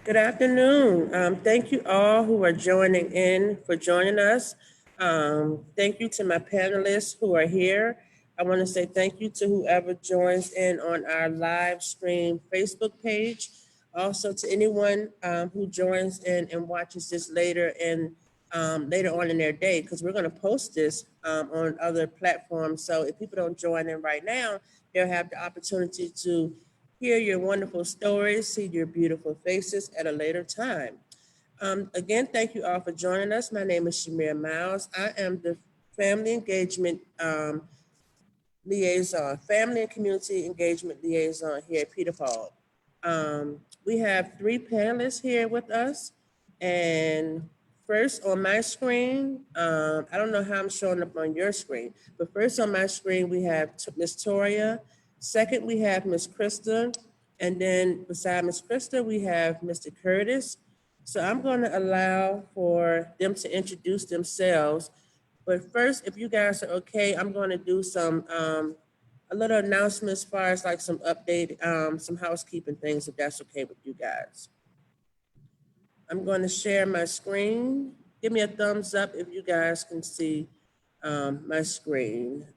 Good afternoon. Thank you all who are joining in for joining us. Thank you to my panelists who are here. I want to say thank you to whoever joins in on our live stream Facebook page. Also to anyone who joins in and watches this later later on in their day, because we're going to post this on other platforms. So if people don't join in right now, they'll have the opportunity to hear your wonderful stories, see your beautiful faces at a later time. Again, thank you all for joining us. My name is Shamir Miles. I am the Family Engagement Liaison, Family and Community Engagement Liaison here at Peter Paul. We have three panelists here with us. And first on my screen, I don't know how I'm showing up on your screen, but first on my screen, we have Miss Toria. Second, we have Miss Krista. And then beside Miss Krista, we have Mr. Curtis. So I'm going to allow for them to introduce themselves. But first, if you guys are okay, I'm going to do some a little announcement as far as like some update, some housekeeping things, if that's okay with you guys. I'm going to share my screen. Give me a thumbs up if you guys can see my screen.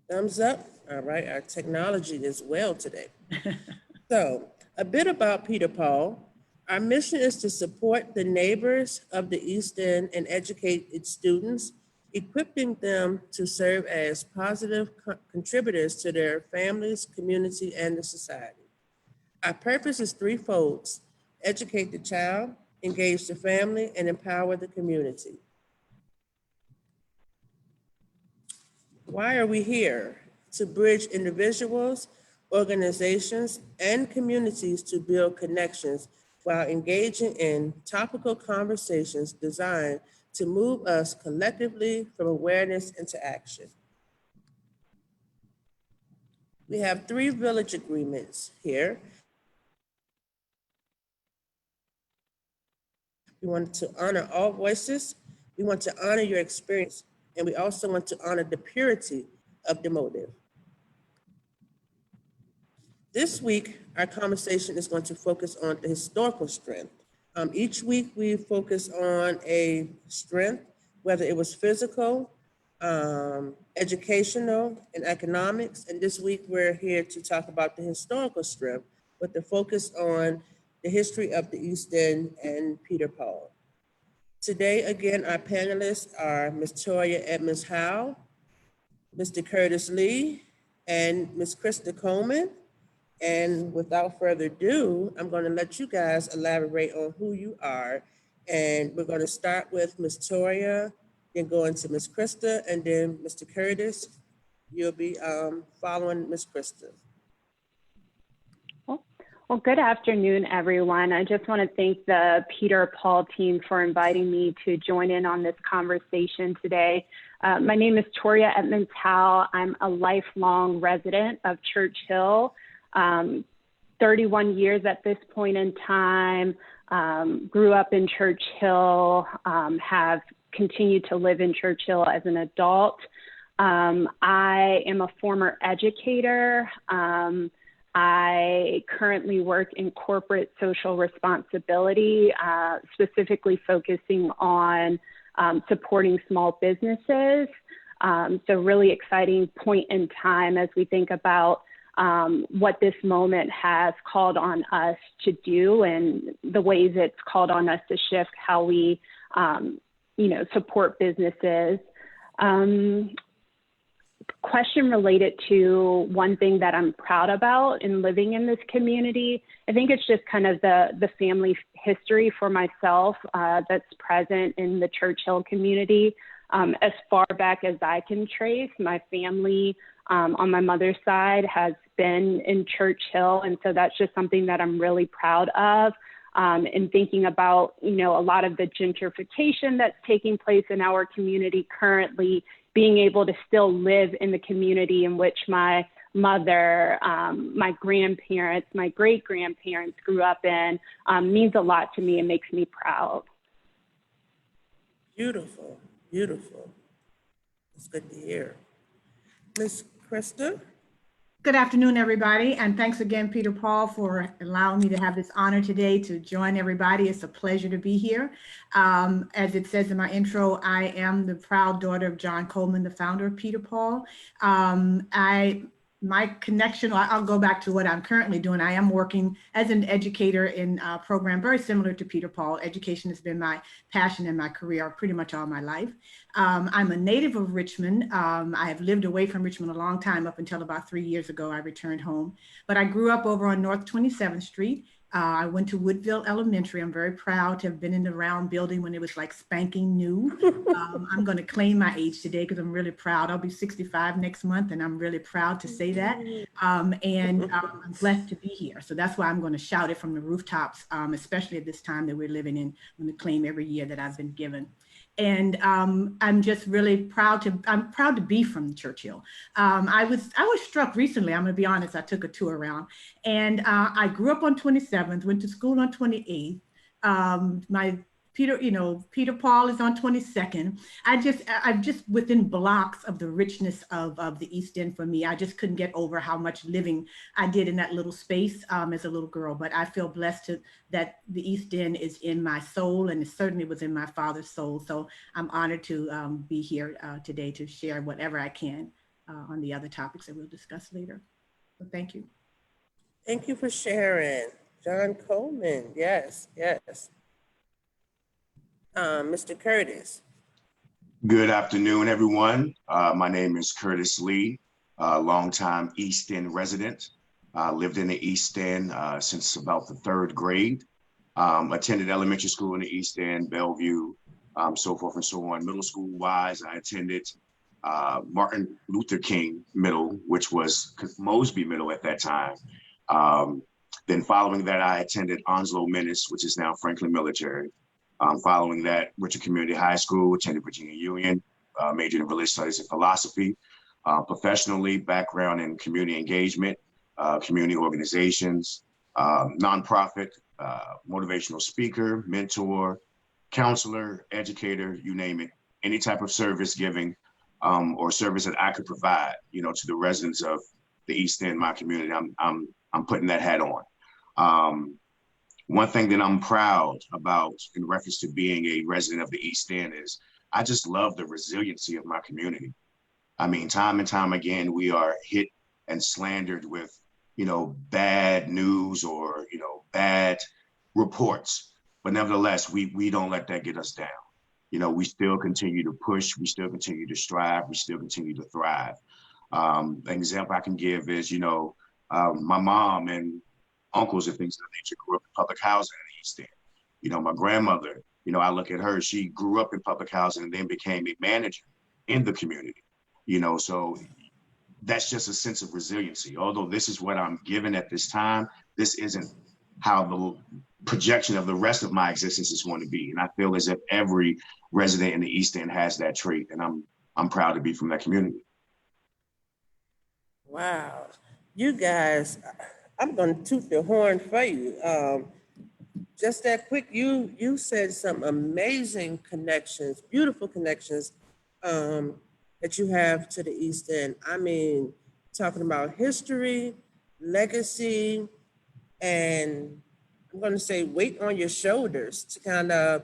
Thumbs up. All right, our technology is well today. So a bit about Peter Paul. Our mission is to support the neighbors of the East End and educate its students, equipping them to serve as positive contributors to their families, community, and the society. Our purpose is threefold: educate the child, engage the family, and empower the community. Why are we here? To bridge individuals, organizations, and communities to build connections while engaging in topical conversations designed to move us collectively from awareness into action. We have 3 village agreements here. We want to honor all voices. We want to honor your experience. And we also want to honor the purity of the motive. This week, our conversation is going to focus on the historical strength. Each week, we focus on a strength, whether it was physical, educational, and economics. And this week, we're here to talk about the historical strength with the focus on the history of the East End and Peter Paul. Today, again, our panelists are Ms. Toria Edmonds Howe, Mr. Curtis Lee, and Ms. Krista Coleman. And without further ado, I'm going to let you guys elaborate on who you are. And we're going to start with Ms. Toria, then go into Ms. Krista, and then Mr. Curtis. You'll be following Ms. Krista. Well, good afternoon, everyone. I just want to thank the Peter Paul team for inviting me to join in on this conversation today. My name is Toria Edmonds Howe. I'm a lifelong resident of Church Hill, 31 years at this point in time, grew up in Church Hill, have continued to live in Church Hill as an adult. I am a former educator. I currently work in corporate social responsibility, specifically focusing on supporting small businesses. So really exciting point in time as we think about what this moment has called on us to do and the ways it's called on us to shift how we, support businesses. Question related to one thing that I'm proud about in living in this community. I think it's just kind of the family history for myself that's present in the Church Hill community. As far back as I can trace, my family on my mother's side has been in Church Hill. And so that's just something that I'm really proud of. And thinking about, a lot of the gentrification that's taking place in our community currently, being able to still live in the community in which my mother, my grandparents, my great-grandparents grew up in means a lot to me and makes me proud. Beautiful, beautiful. It's good to hear. Ms. Krista? Good afternoon, everybody, and thanks again, Peter Paul, for allowing me to have this honor today to join everybody. It's a pleasure to be here. As it says in my intro, I am the proud daughter of John Coleman, the founder of Peter Paul. My connection, I'll go back to what I'm currently doing. I am working as an educator in a program very similar to Peter Paul. Education has been my passion in my career pretty much all my life. I'm a native of Richmond. I have lived away from Richmond a long time, up until about 3 years ago. I returned home, but I grew up over on North 27th Street. I went to Woodville Elementary. I'm very proud to have been in the round building when it was like spanking new. I'm going to claim my age today because I'm really proud. I'll be 65 next month, and I'm really proud to say that. I'm blessed to be here. So that's why I'm going to shout it from the rooftops, especially at this time that we're living in. I'm going to claim every year that I've been given. And I'm just really proud to be from Churchill. I was struck recently, I'm gonna be honest, I took a tour around, and I grew up on 27th, went to school on 28th. My Peter Paul is on 22nd. I'm just within blocks of the richness of the East End for me. I just couldn't get over how much living I did in that little space as a little girl. But I feel blessed that the East End is in my soul, and it certainly was in my father's soul. So I'm honored to be here today to share whatever I can on the other topics that we'll discuss later. So thank you. Thank you for sharing. John Coleman, yes, yes. Mr. Curtis. Good afternoon, everyone. My name is Curtis Lee, longtime East End resident. Lived in the East End since about the 3rd grade. Attended elementary school in the East End, Bellevue, so forth and so on. Middle school wise, I attended Martin Luther King Middle, which was Mosby Middle at that time. Then following that, I attended Onslow Menace, which is now Franklin Military. Following that, Richard Community High School, attended Virginia Union, majored in religious studies and philosophy. Professionally, background in community engagement, community organizations, nonprofit, motivational speaker, mentor, counselor, educator, you name it. Any type of service giving or service that I could provide, to the residents of the East End, my community, I'm putting that hat on. One thing that I'm proud about in reference to being a resident of the East End is I just love the resiliency of my community. I mean, time and time again, we are hit and slandered with, bad news or, bad reports. But nevertheless, we don't let that get us down. We still continue to push, we still continue to strive, we still continue to thrive. An example I can give is, my mom and uncles and things of that nature grew up in public housing in the East End. My grandmother, I look at her, she grew up in public housing and then became a manager in the community, so that's just a sense of resiliency. Although this is what I'm given at this time, this isn't how the projection of the rest of my existence is going to be. And I feel as if every resident in the East End has that trait, and I'm proud to be from that community. Wow. You guys, I'm going to toot the horn for you. Just that quick, you said some amazing connections, beautiful connections that you have to the East End. I mean, talking about history, legacy, and I'm going to say weight on your shoulders to kind of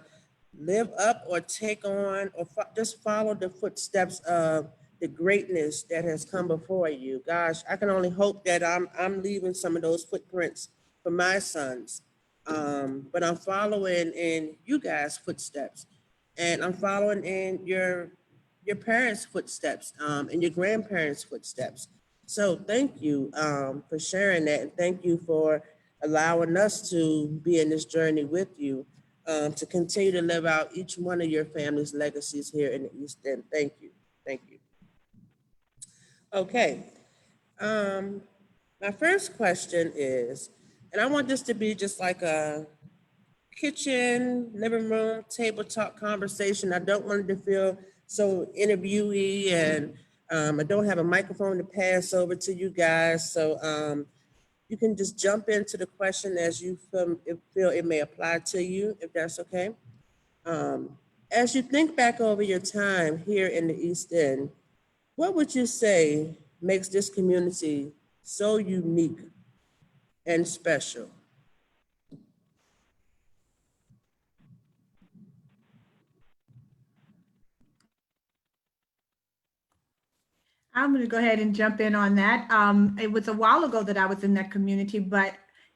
live up or take on or just follow the footsteps of the greatness that has come before you. Gosh, I can only hope that I'm leaving some of those footprints for my sons. But I'm following in you guys' footsteps, and I'm following in your parents' footsteps, and your grandparents' footsteps. So thank you for sharing that, and thank you for allowing us to be in this journey with you, to continue to live out each one of your family's legacies here in the East End. Thank you. Thank you. Okay. My first question is, and I want this to be just like a kitchen, living room, table talk conversation. I don't want it to feel so interviewee, and I don't have a microphone to pass over to you guys. So you can just jump into the question as you feel it may apply to you, if that's okay. As you think back over your time here in the East End, what would you say makes this community so unique and special. I'm going to go ahead and jump in on that. It was a while ago that I was in that community, but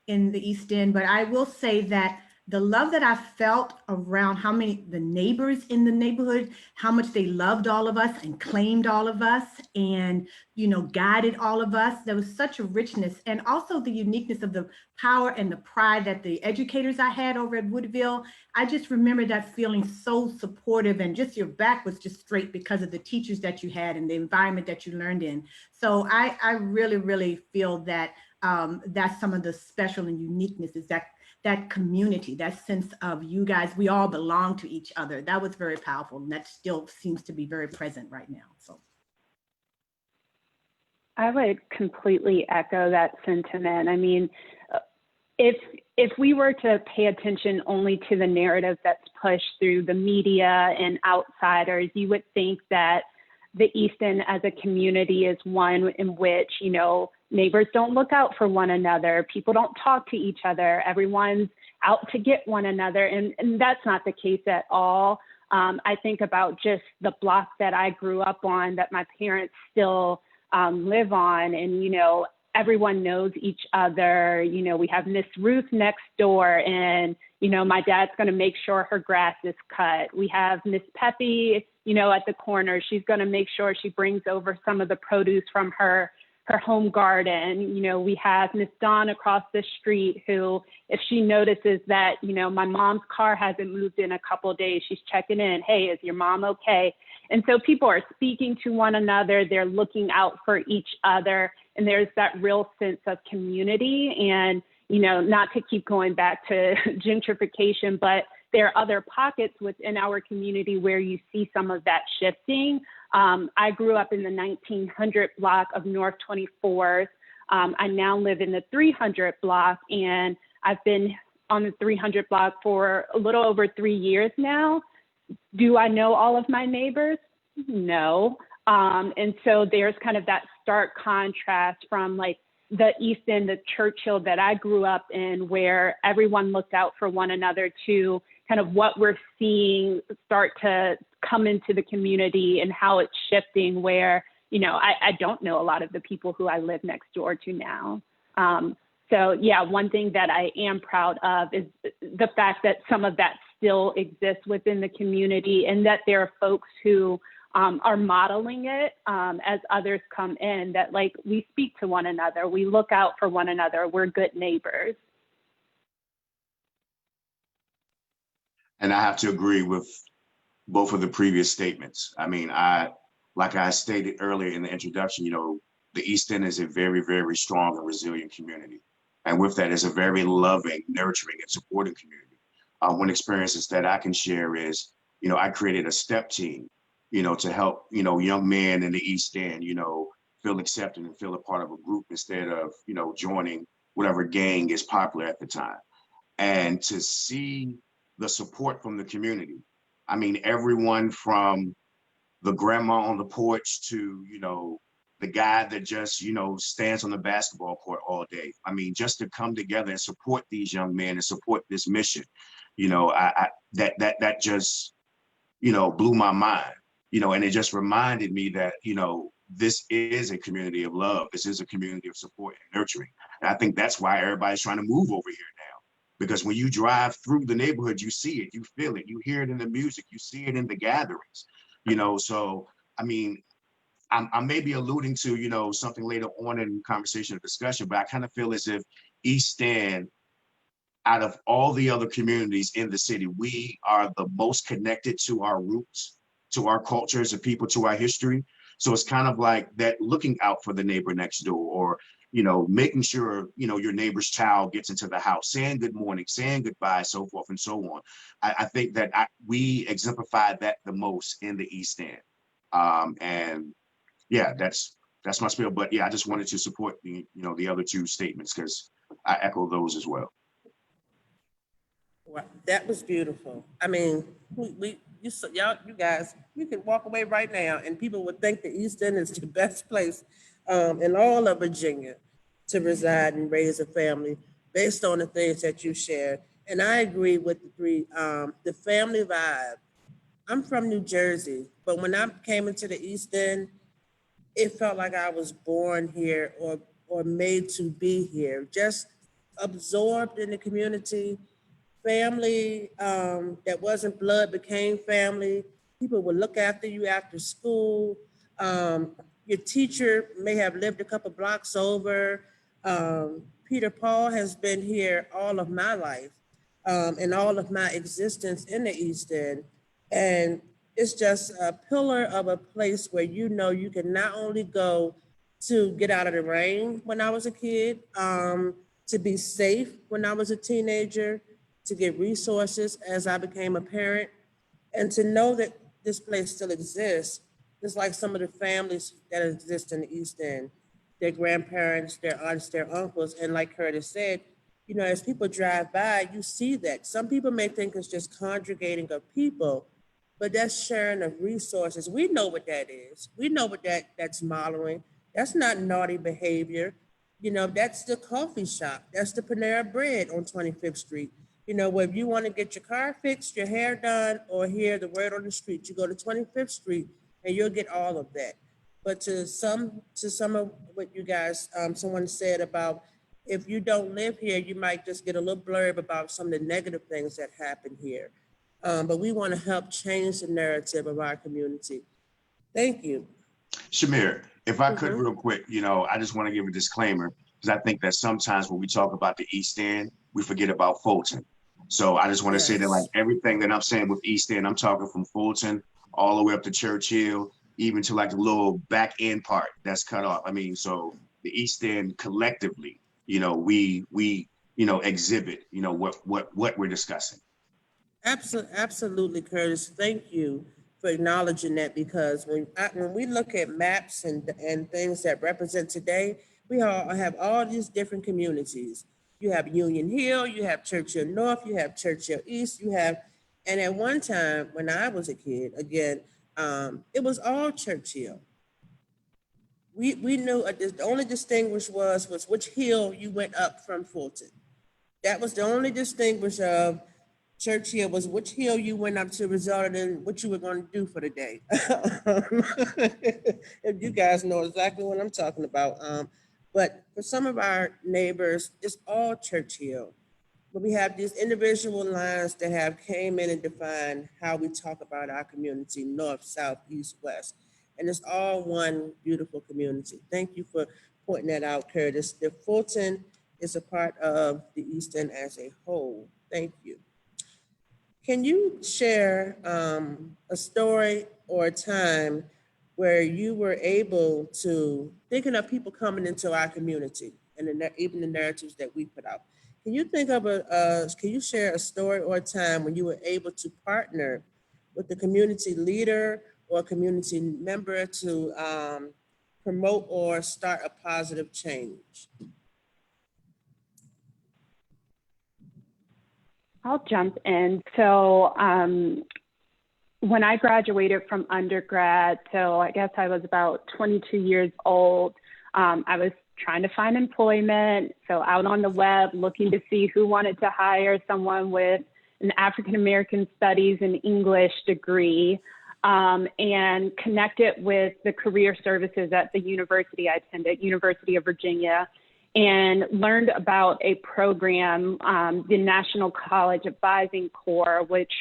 in the East End, but I will say that the love that I felt around the neighbors in the neighborhood, how much they loved all of us and claimed all of us and, guided all of us. There was such a richness, and also the uniqueness of the power and the pride that the educators I had over at Woodville. I just remember that feeling so supportive, and just your back was just straight because of the teachers that you had and the environment that you learned in. So I really, really feel that that's some of the special and uniqueness, is that community, that sense of you guys, we all belong to each other. That was very powerful, and that still seems to be very present right now. So I would completely echo that sentiment. I mean, if we were to pay attention only to the narrative that's pushed through the media and outsiders, you would think that the East End as a community is one in which, neighbors don't look out for one another. People don't talk to each other. Everyone's out to get one another. And that's not the case at all. I think about just the block that I grew up on, that my parents still live on. And, everyone knows each other. We have Miss Ruth next door, and, my dad's going to make sure her grass is cut. We have Miss Peppy, at the corner. She's going to make sure she brings over some of the produce from her home garden. We have Miss Dawn across the street who, if she notices that, my mom's car hasn't moved in a couple of days, she's checking in. Hey, is your mom okay? And so people are speaking to one another. They're looking out for each other. And there's that real sense of community. And, not to keep going back to gentrification, but there are other pockets within our community where you see some of that shifting. I grew up in the 1900 block of North 24th. I now live in the 300 block, and I've been on the 300 block for a little over 3 years now. Do I know all of my neighbors? No. And so there's kind of that stark contrast from like the East End, the Churchill that I grew up in, where everyone looked out for one another, to kind of what we're seeing start to come into the community and how it's shifting, where, I don't know a lot of the people who I live next door to now. So yeah, one thing that I am proud of is the fact that some of that still exists within the community, and that there are folks who are modeling it as others come in, that like we speak to one another, we look out for one another, we're good neighbors. And I have to agree with both of the previous statements. I mean, like I stated earlier in the introduction, the East End is a very, very strong and resilient community. And with that is a very loving, nurturing, and supporting community. One experiences that I can share is, I created a step team, to help, young men in the East End, feel accepted and feel a part of a group instead of, joining whatever gang is popular at the time. And to see the support from the community. I mean, everyone from the grandma on the porch to, the guy that just, stands on the basketball court all day. I mean, just to come together and support these young men and support this mission, that just, blew my mind, and it just reminded me that, this is a community of love. This is a community of support and nurturing. And I think that's why everybody's trying to move over here now. Because when you drive through the neighborhood, you see it, you feel it, you hear it in the music, you see it in the gatherings, So, I mean, I may be alluding to, something later on in conversation or discussion, but I kind of feel as if East End, out of all the other communities in the city, we are the most connected to our roots, to our culture as a people, to our history. So it's kind of like that, looking out for the neighbor next door, or making sure, your neighbor's child gets into the house, saying good morning, saying goodbye, so forth and so on. I think that we exemplify that the most in the East End. And yeah, that's my spiel. But yeah, I just wanted to support the other two statements, because I echo those as well. Wow, that was beautiful. I mean, you guys, you can walk away right now and people would think the East End is the best place in all of Virginia. to reside and raise a family based on the things that you shared. And I agree with the family vibe. I'm from New Jersey, but when I came into the East End, it felt like I was born here or made to be here, just absorbed in the community. Family that wasn't blood became family. People would look after you after school. Your teacher may have lived a couple blocks over. Peter Paul has been here all of my life and all of my existence in the East End. And it's just a pillar of a place where you know you can not only go to get out of the rain when I was a kid, to be safe when I was a teenager, to get resources as I became a parent, and to know that this place still exists. Just like some of the families that exist in the East End, their grandparents, their aunts, their uncles. And like Curtis said, you know, as people drive by, you see that. Some people may think it's just congregating of people, but that's sharing of resources. We know what that is. We know what that's modeling. That's not naughty behavior. You know, that's the coffee shop. That's the Panera Bread on 25th Street. You know, whether you want to get your car fixed, your hair done, or hear the word on the street, you go to 25th Street and you'll get all of that. But to some of what you guys, someone said about if you don't live here, you might just get a little blurb about some of the negative things that happen here. But we want to help change the narrative of our community. Thank you. Shamir, if I could real quick, you know, I just want to give a disclaimer because I think that sometimes when we talk about the East End, we forget about Fulton. So I just want to say that like everything that I'm saying with East End, I'm talking from Fulton all the way up to Churchill, even to like the little back end part that's cut off. I mean, so the East End collectively, you know, we you know, exhibit, you know, what we're discussing. Absolutely, Curtis. Thank you for acknowledging that, because when we look at maps and things that represent today, we all have all these different communities. You have Union Hill, you have Churchill North, you have Churchill East, you have, and at one time when I was a kid, again, it was all Churchill. We knew the only distinguish was which hill you went up from Fulton. That was the only distinguish of Churchill, was which hill you went up to, resulted in what you were going to do for the day. If you guys know exactly what I'm talking about. But for some of our neighbors, it's all Churchill. But we have these individual lines that have came in and defined how we talk about our community, north, south, east, west. And it's all one beautiful community. Thank you for pointing that out, Curtis. The Fulton is a part of the East End as a whole. Thank you. Can you share a story or a time where you were able to, thinking of people coming into our community and even the narratives that we put out, can you think of can you share a story or a time when you were able to partner with the community leader or a community member to promote or start a positive change? I'll jump in. So when I graduated from undergrad, so I guess I was about 22 years old, I was trying to find employment. So out on the web, looking to see who wanted to hire someone with an African American Studies and English degree, and connected with the career services at the university I attended, University of Virginia, and learned about a program, the National College Advising Corps, which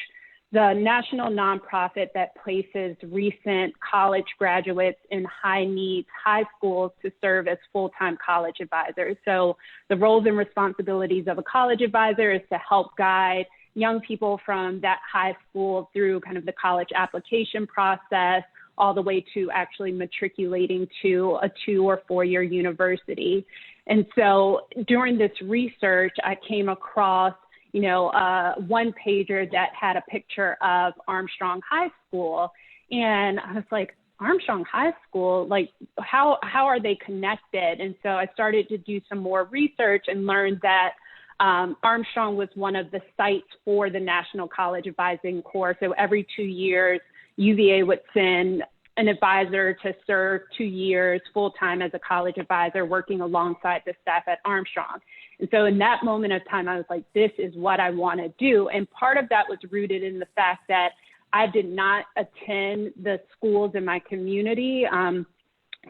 the national nonprofit that places recent college graduates in high needs high schools to serve as full-time college advisors. So the roles and responsibilities of a college advisor is to help guide young people from that high school through kind of the college application process, all the way to actually matriculating to a 2 or 4 year university. And so during this research, I came across, one pager that had a picture of Armstrong High School. And I was like, Armstrong High School, like how are they connected? And so I started to do some more research and learned that Armstrong was one of the sites for the National College Advising Corps. So every 2 years, UVA would send an advisor to serve 2 years full-time as a college advisor, working alongside the staff at Armstrong. And so in that moment of time, I was like, this is what I want to do. And part of that was rooted in the fact that I did not attend the schools in my community.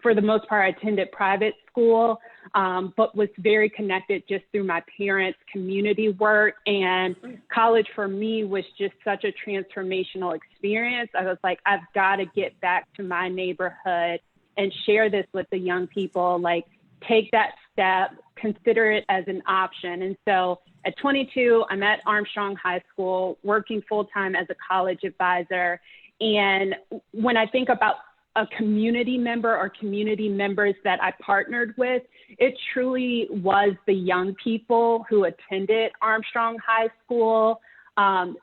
For the most part, I attended private school, but was very connected just through my parents' community work. And college for me was just such a transformational experience. I was like, I've got to get back to my neighborhood and share this with the young people, like take that step, consider it as an option. And so at 22, I'm at Armstrong High School, working full-time as a college advisor. And when I think about a community member or community members that I partnered with, it truly was the young people who attended Armstrong High School.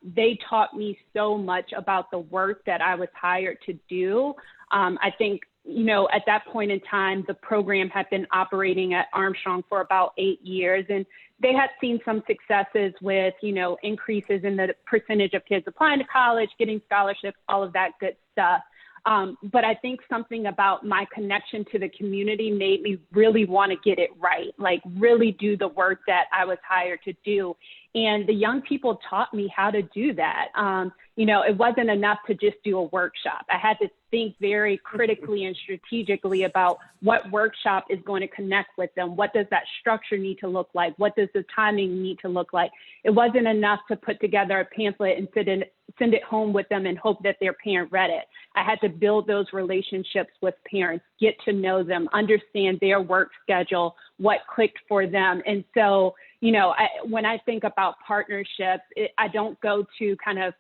They taught me so much about the work that I was hired to do. I think, you know, at that point in time, the program had been operating at Armstrong for about 8 years, and they had seen some successes with, you know, increases in the percentage of kids applying to college, getting scholarships, all of that good stuff. But I think something about my connection to the community made me really want to get it right, like really do the work that I was hired to do. And the young people taught me how to do that. You know, it wasn't enough to just do a workshop. I had to think very critically and strategically about what workshop is going to connect with them. What does that structure need to look like? What does the timing need to look like? It wasn't enough to put together a pamphlet and send it home with them and hope that their parent read it. I had to build those relationships with parents, get to know them, understand their work schedule, what clicked for them. And so, you know, when I think about partnerships, I don't go to kind of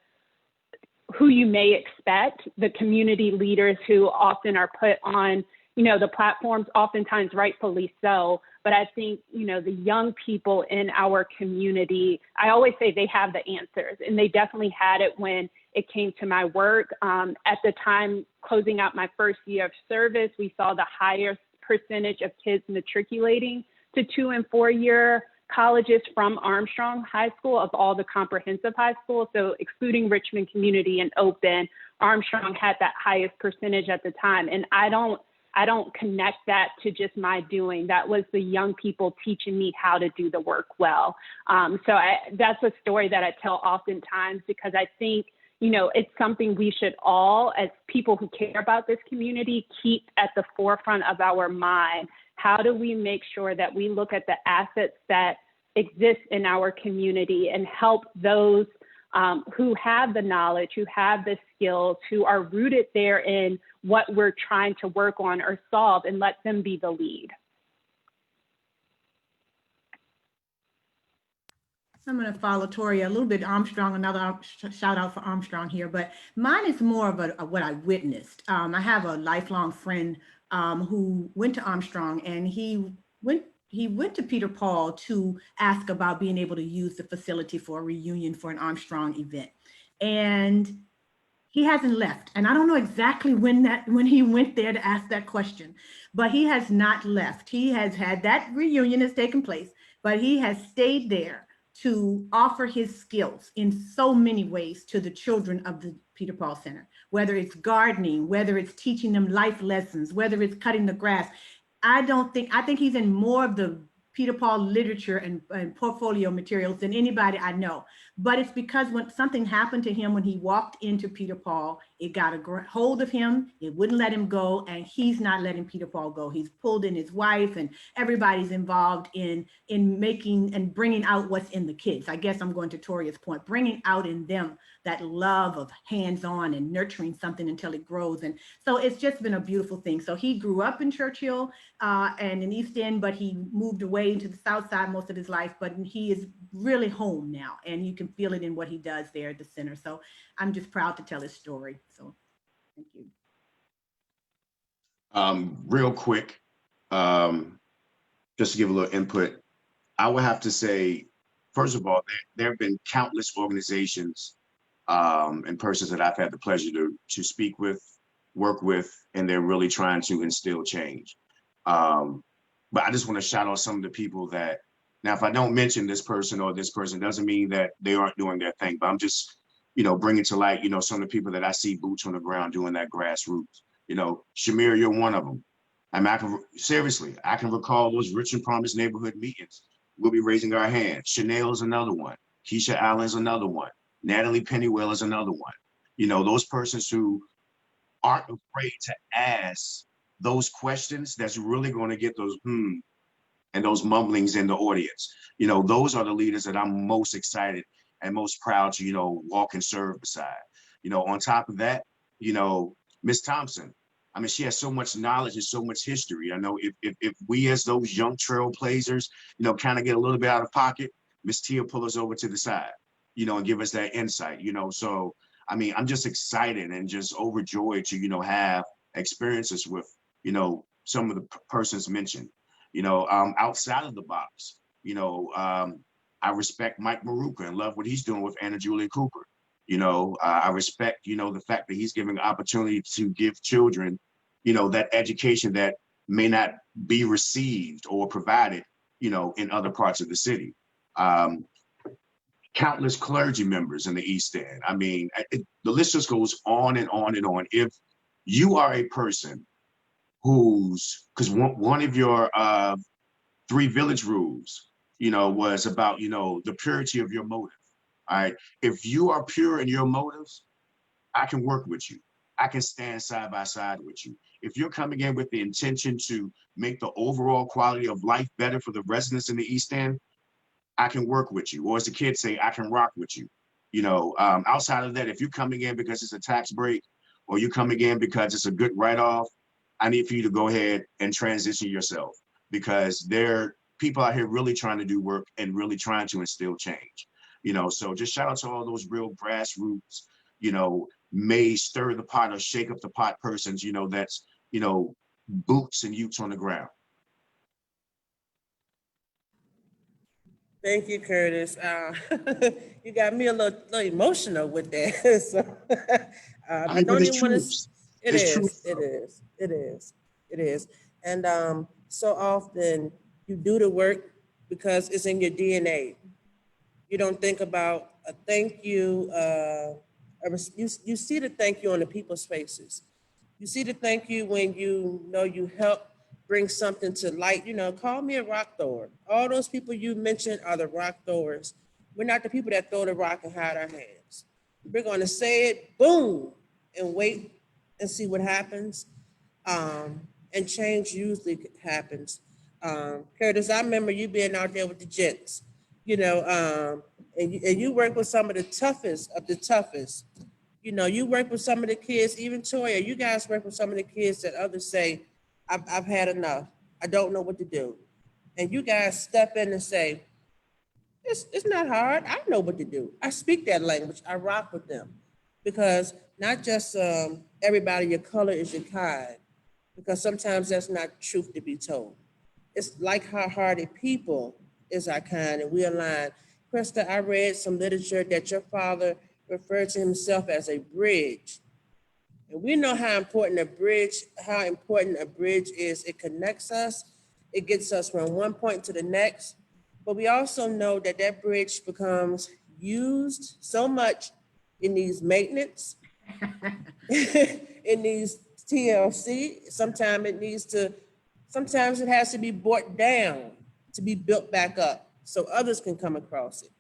who you may expect, the community leaders who often are put on, you know, the platforms, oftentimes rightfully so. But I think, you know, the young people in our community, I always say they have the answers, and they definitely had it when it came to my work. At the time, closing out my first year of service, we saw the highest percentage of kids matriculating to 2- and 4-year colleges from Armstrong High School of all the comprehensive high schools. So excluding Richmond Community and Open, Armstrong had that highest percentage at the time. And I don't connect that to just my doing. That was the young people teaching me how to do the work well. That's a story that I tell oftentimes because I think, you know, it's something we should all, as people who care about this community, keep at the forefront of our mind. How do we make sure that we look at the assets that exist in our community and help those who have the knowledge, who have the skills, who are rooted there in what we're trying to work on or solve, and let them be the lead? I'm going to follow Tori a little bit. Armstrong, another shout out for Armstrong here, but mine is more of what I witnessed. I have a lifelong friend who went to Armstrong, and he went to Peter Paul to ask about being able to use the facility for a reunion for an Armstrong event. And he hasn't left. And I don't know exactly when he went there to ask that question, but he has not left. He has had that reunion has taken place, but he has stayed there to offer his skills in so many ways to the children of the Peter Paul Center, whether it's gardening, whether it's teaching them life lessons, whether it's cutting the grass. I think he's in more of the Peter Paul literature and portfolio materials than anybody I know. But it's because when something happened to him when he walked into Peter Paul, it got a hold of him, it wouldn't let him go, and he's not letting Peter Paul go. He's pulled in his wife, and everybody's involved in making and bringing out what's in the kids. I guess I'm going to Toria's point, bringing out in them that love of hands-on and nurturing something until it grows. And so it's just been a beautiful thing. So he grew up in Churchill and in East End, but he moved away into the South Side most of his life, but he is really home now, and you can feel it in what he does there at the center. So I'm just proud to tell his story. So thank you. Real quick, just to give a little input, I would have to say, first of all, there have been countless organizations and persons that I've had the pleasure to speak with, work with, and they're really trying to instill change. But I just want to shout out some of the people that, now, if I don't mention this person or this person, doesn't mean that they aren't doing their thing, but I'm just, bringing to light, some of the people that I see boots on the ground doing that grassroots. Shamir, you're one of them. I mean, seriously, I can recall those Rich and Promise neighborhood meetings. We'll be raising our hands. Chanel is another one. Keisha Allen's another one. Natalie Pennywell is another one. Those persons who aren't afraid to ask those questions that's really going to get those and those mumblings in the audience. Those are the leaders that I'm most excited and most proud to, walk and serve beside. On top of that, Miss Thompson, I mean, she has so much knowledge and so much history. I know if we as those young trailblazers, kind of get a little bit out of pocket, Miss Tia pull us over to the side, and give us that insight, So, I mean, I'm just excited and just overjoyed to, have experiences with, some of the persons mentioned. Outside of the box, I respect Mike Maruka and love what he's doing with Anna Julia Cooper. I respect, the fact that he's giving opportunity to give children, that education that may not be received or provided, in other parts of the city. Countless clergy members in the East End. I mean, the list just goes on and on and on. If you are a person because one of your 3 village rules, was about, the purity of your motive. All right. If you are pure in your motives, I can work with you. I can stand side by side with you. If you're coming in with the intention to make the overall quality of life better for the residents in the East End, I can work with you. Or as the kids say, I can rock with you. Outside of that, if you're coming in because it's a tax break or you're coming in because it's a good write-off, I need for you to go ahead and transition yourself, because there are people out here really trying to do work and really trying to instill change. So just shout out to all those real grassroots, may stir the pot or shake up the pot persons, that's, boots and utes on the ground. Thank you, Curtis. You got me a little emotional with that. So, I don't even want to. It is. It is. It is. It is. And so often you do the work because it's in your DNA. You don't think about a thank you. You see the thank you on the people's faces. You see the thank you when you know you help bring something to light. Call me a rock thrower. All those people you mentioned are the rock throwers. We're not the people that throw the rock and hide our hands. We're going to say it, boom, and wait and see what happens. And change usually happens. Curtis, I remember you being out there with the gents, and you work with some of the toughest of the toughest. You work with some of the kids, even Toya, you guys work with some of the kids that others say, I've had enough. I don't know what to do. And you guys step in and say, it's not hard. I know what to do. I speak that language. I rock with them. Because not just everybody your color is your kind, because sometimes that's not truth to be told. It's like hard-hearted people is our kind, and we align. Krista, I read some literature that your father referred to himself as a bridge. And we know how important a bridge is. It connects us, it gets us from one point to the next. But we also know that that bridge becomes used so much in these maintenance, it needs TLC. Sometimes it has to be brought down to be built back up so others can come across it.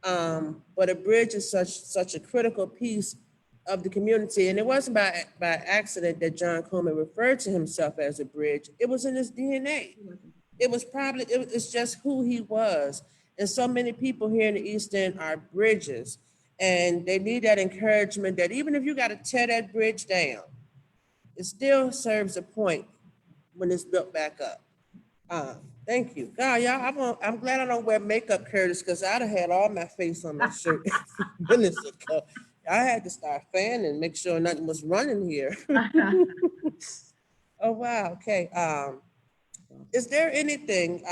But a bridge is such a critical piece of the community. And it wasn't by accident that John Coleman referred to himself as a bridge. It was in his DNA. It's just who he was. And so many people here in the East End are bridges. And they need that encouragement that even if you got to tear that bridge down, it still serves a point when it's built back up. Thank you. God, y'all, I'm glad I don't wear makeup, Curtis, because I'd have had all my face on my shirt minutes ago. I had to start fanning and make sure nothing was running here. Oh, wow. Okay. Is there anything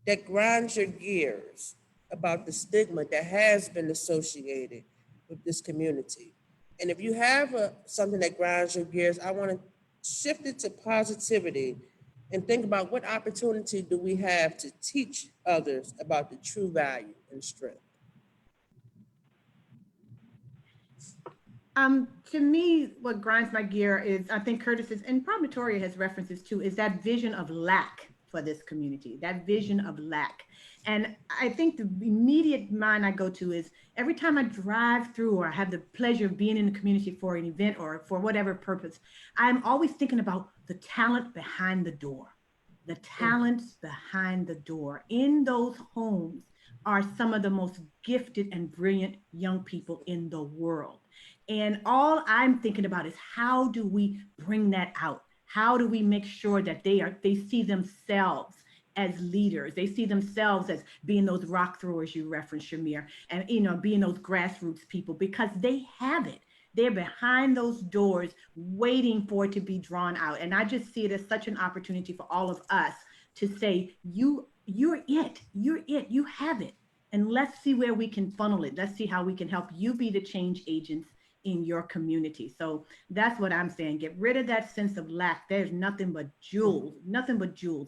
that grinds your gears about the stigma that has been associated with this community? And if you have something that grinds your gears, I want to shift it to positivity and think about what opportunity do we have to teach others about the true value and strength. To me, what grinds my gear is, I think Curtis is, and probably Toria has references too, is that vision of lack for this community, that vision of lack. And I think the immediate mind I go to is every time I drive through or I have the pleasure of being in the community for an event or for whatever purpose, I'm always thinking about the talent behind the door. The talents behind the door. In those homes are some of the most gifted and brilliant young people in the world. And all I'm thinking about is how do we bring that out? How do we make sure that they see themselves as leaders? They see themselves as being those rock throwers you referenced, Shamir, and being those grassroots people because they have it. They're behind those doors waiting for it to be drawn out. And I just see it as such an opportunity for all of us to say, you're it, you have it. And let's see where we can funnel it. Let's see how we can help you be the change agents in your community. So that's what I'm saying. Get rid of that sense of lack. There's nothing but jewels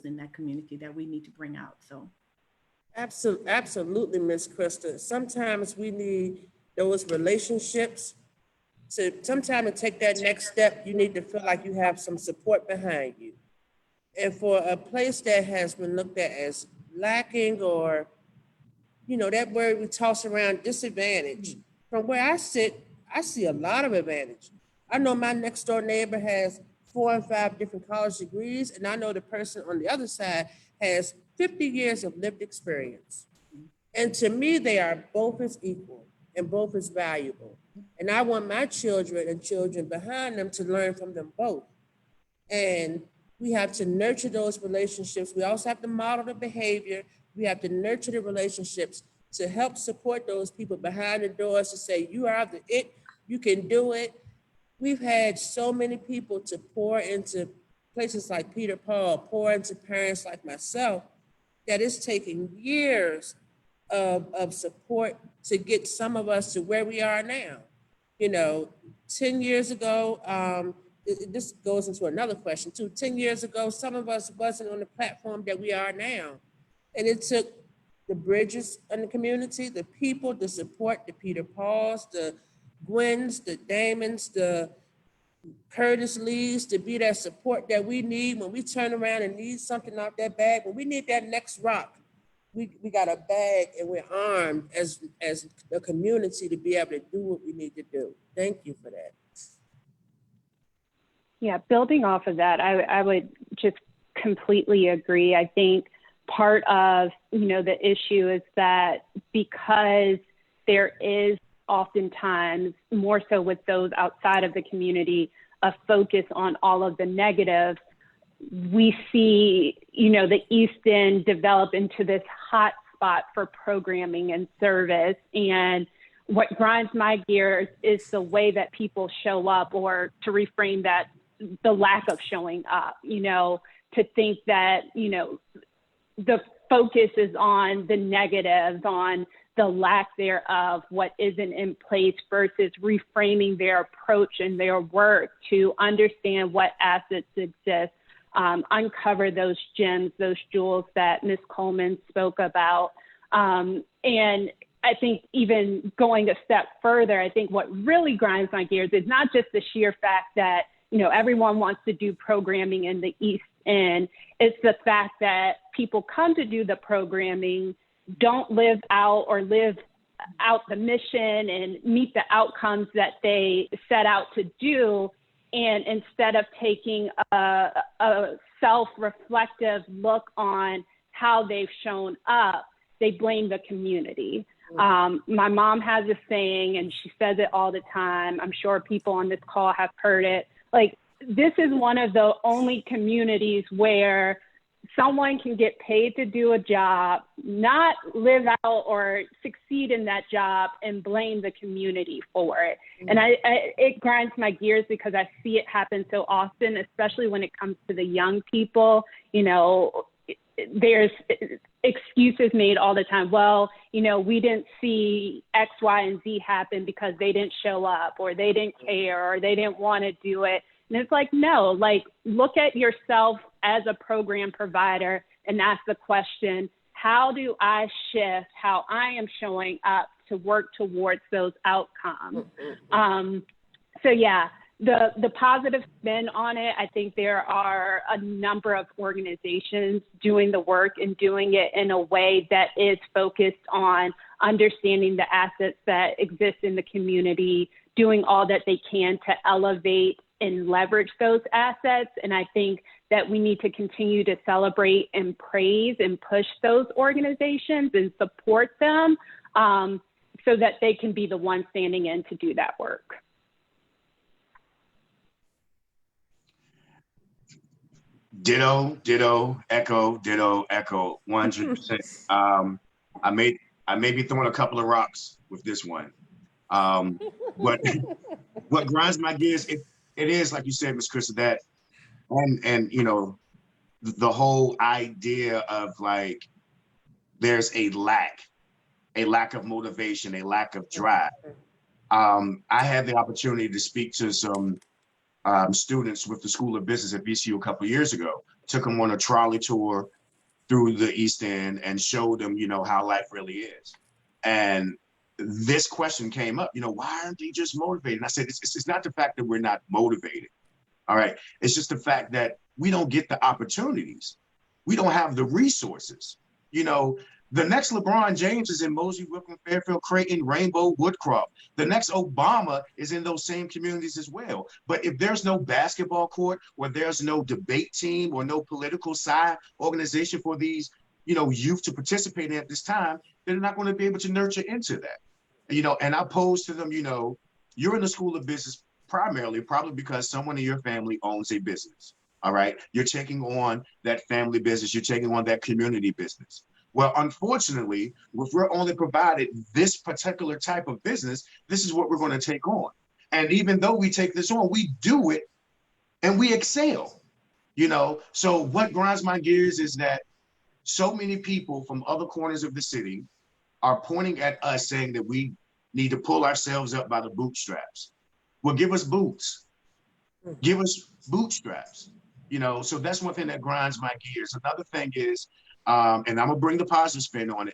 in that community that we need to bring out. So Absolutely, Miss Krista. Sometimes we need those relationships. So sometimes to take that next step, you need to feel like you have some support behind you. And for a place that has been looked at as lacking or, that word we toss around, disadvantage, from where I sit, I see a lot of advantage. I know my next door neighbor has 4 and 5 different college degrees, and I know the person on the other side has 50 years of lived experience. And to me, they are both as equal and both as valuable. And I want my children and children behind them to learn from them both. And we have to nurture those relationships. We also have to model the behavior. We have to nurture the relationships to help support those people behind the doors to say, you are the it, you can do it. We've had so many people to pour into places like Peter Paul, pour into parents like myself, that it's taking years of support to get some of us to where we are now. 10 years ago, this goes into another question too. 10 years ago, some of us wasn't on the platform that we are now. And it took the Bridges in the community, the people, the support, the Peter Pauls, the Gwens, the Damons, the Curtis Lees to be that support that we need when we turn around and need something out that bag. When we need that next rock, we got a bag and we're armed as a community to be able to do what we need to do. Thank you for that. Yeah, building off of that, I would just completely agree. I think part of, the issue is that because there is oftentimes, more so with those outside of the community, a focus on all of the negatives, we see, the East End develop into this hot spot for programming and service. And what grinds my gears is the way that people show up, or to reframe that, the lack of showing up, to think that, the focus is on the negatives, on the lack thereof, what isn't in place, versus reframing their approach and their work to understand what assets exist, uncover those gems, those jewels that Ms. Coleman spoke about. And I think even going a step further, I think what really grinds my gears is not just the sheer fact that, everyone wants to do programming in the East End. It's the fact that people come to do the programming, don't live out the mission and meet the outcomes that they set out to do. And instead of taking a self-reflective look on how they've shown up, they blame the community. My mom has a saying, and she says it all the time. I'm sure people on this call have heard it. Like, this is one of the only communities where someone can get paid to do a job, not live out or succeed in that job, and blame the community for it. And it grinds my gears because I see it happen so often, especially when it comes to the young people. There's excuses made all the time. Well, we didn't see X, Y, and Z happen because they didn't show up, or they didn't care, or they didn't want to do it. And it's like, no, look at yourself as a program provider and ask the question, how do I shift how I am showing up to work towards those outcomes? So yeah, the positive spin on it, I think there are a number of organizations doing the work and doing it in a way that is focused on understanding the assets that exist in the community, doing all that they can to elevate and leverage those assets. And I think that we need to continue to celebrate and praise and push those organizations and support them so that they can be the ones standing in to do that work. Ditto, ditto, echo, ditto, echo, 100%. I may be throwing a couple of rocks with this one. But what grinds my gears, it is, like you said, Ms. Krista, that, and you know, the whole idea of like, there's a lack of motivation, a lack of drive. I had the opportunity to speak to some students with the School of Business at VCU a couple of years ago. Took them on a trolley tour through the East End and showed them, you know, how life really is. And this question came up, you know, why aren't they just motivated? And I said, it's not the fact that we're not motivated. All right. It's just the fact that we don't get the opportunities. We don't have the resources. You know, the next LeBron James is in Mosby, Brooklyn, Fairfield, Creighton, Rainbow, Woodcroft. The next Obama is in those same communities as well. But if there's no basketball court, or there's no debate team, or no political side organization for these, you know, youth to participate in at this time, they're not going to be able to nurture into that. You know, and I pose to them, you know, you're in the School of Business primarily, probably because someone in your family owns a business. All right. You're taking on that family business. You're taking on that community business. Well, unfortunately, if we're only provided this particular type of business, this is what we're going to take on. And even though we take this on, we do it and we excel, you know. So what grinds my gears is that so many people from other corners of the city are pointing at us saying that we need to pull ourselves up by the bootstraps. Well, give us boots. Give us bootstraps, you know. So that's one thing that grinds my gears. Another thing is, and I'm gonna bring the positive spin on it.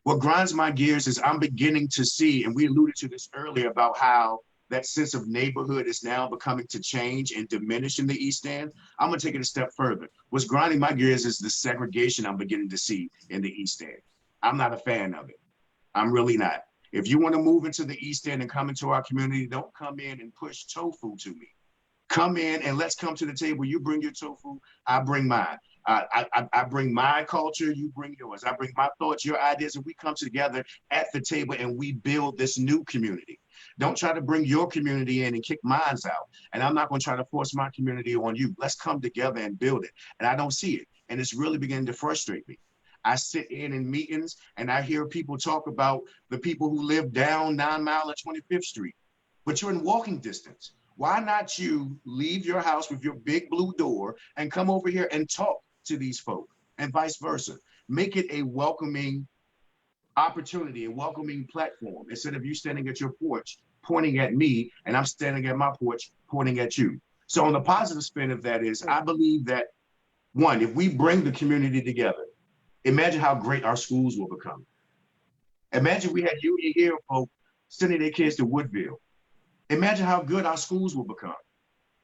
What grinds my gears is I'm beginning to see, and we alluded to this earlier, about how that sense of neighborhood is now becoming to change and diminish in the East End. I'm gonna take it a step further. What's grinding my gears is the segregation I'm beginning to see in the East End. I'm not a fan of it. I'm really not. If you want to move into the East End and come into our community, don't come in and push tofu to me. Come in and let's come to the table. You bring your tofu, I bring mine. I bring my culture, you bring yours. I bring my thoughts, your ideas, and we come together at the table and we build this new community. Don't try to bring your community in and kick mine out. And I'm not going to try to force my community on you. Let's come together and build it. And I don't see it. And it's really beginning to frustrate me. I sit in meetings and I hear people talk about the people who live down 9 Mile or 25th Street, but you're in walking distance. Why not you leave your house with your big blue door and come over here and talk to these folk, and vice versa? Make it a welcoming opportunity, a welcoming platform, instead of you standing at your porch pointing at me and I'm standing at my porch pointing at you. So on the positive spin of that is, I believe that, one, if we bring the community together, imagine how great our schools will become. Imagine we had Union Hill folk sending their kids to Woodville. Imagine how good our schools will become.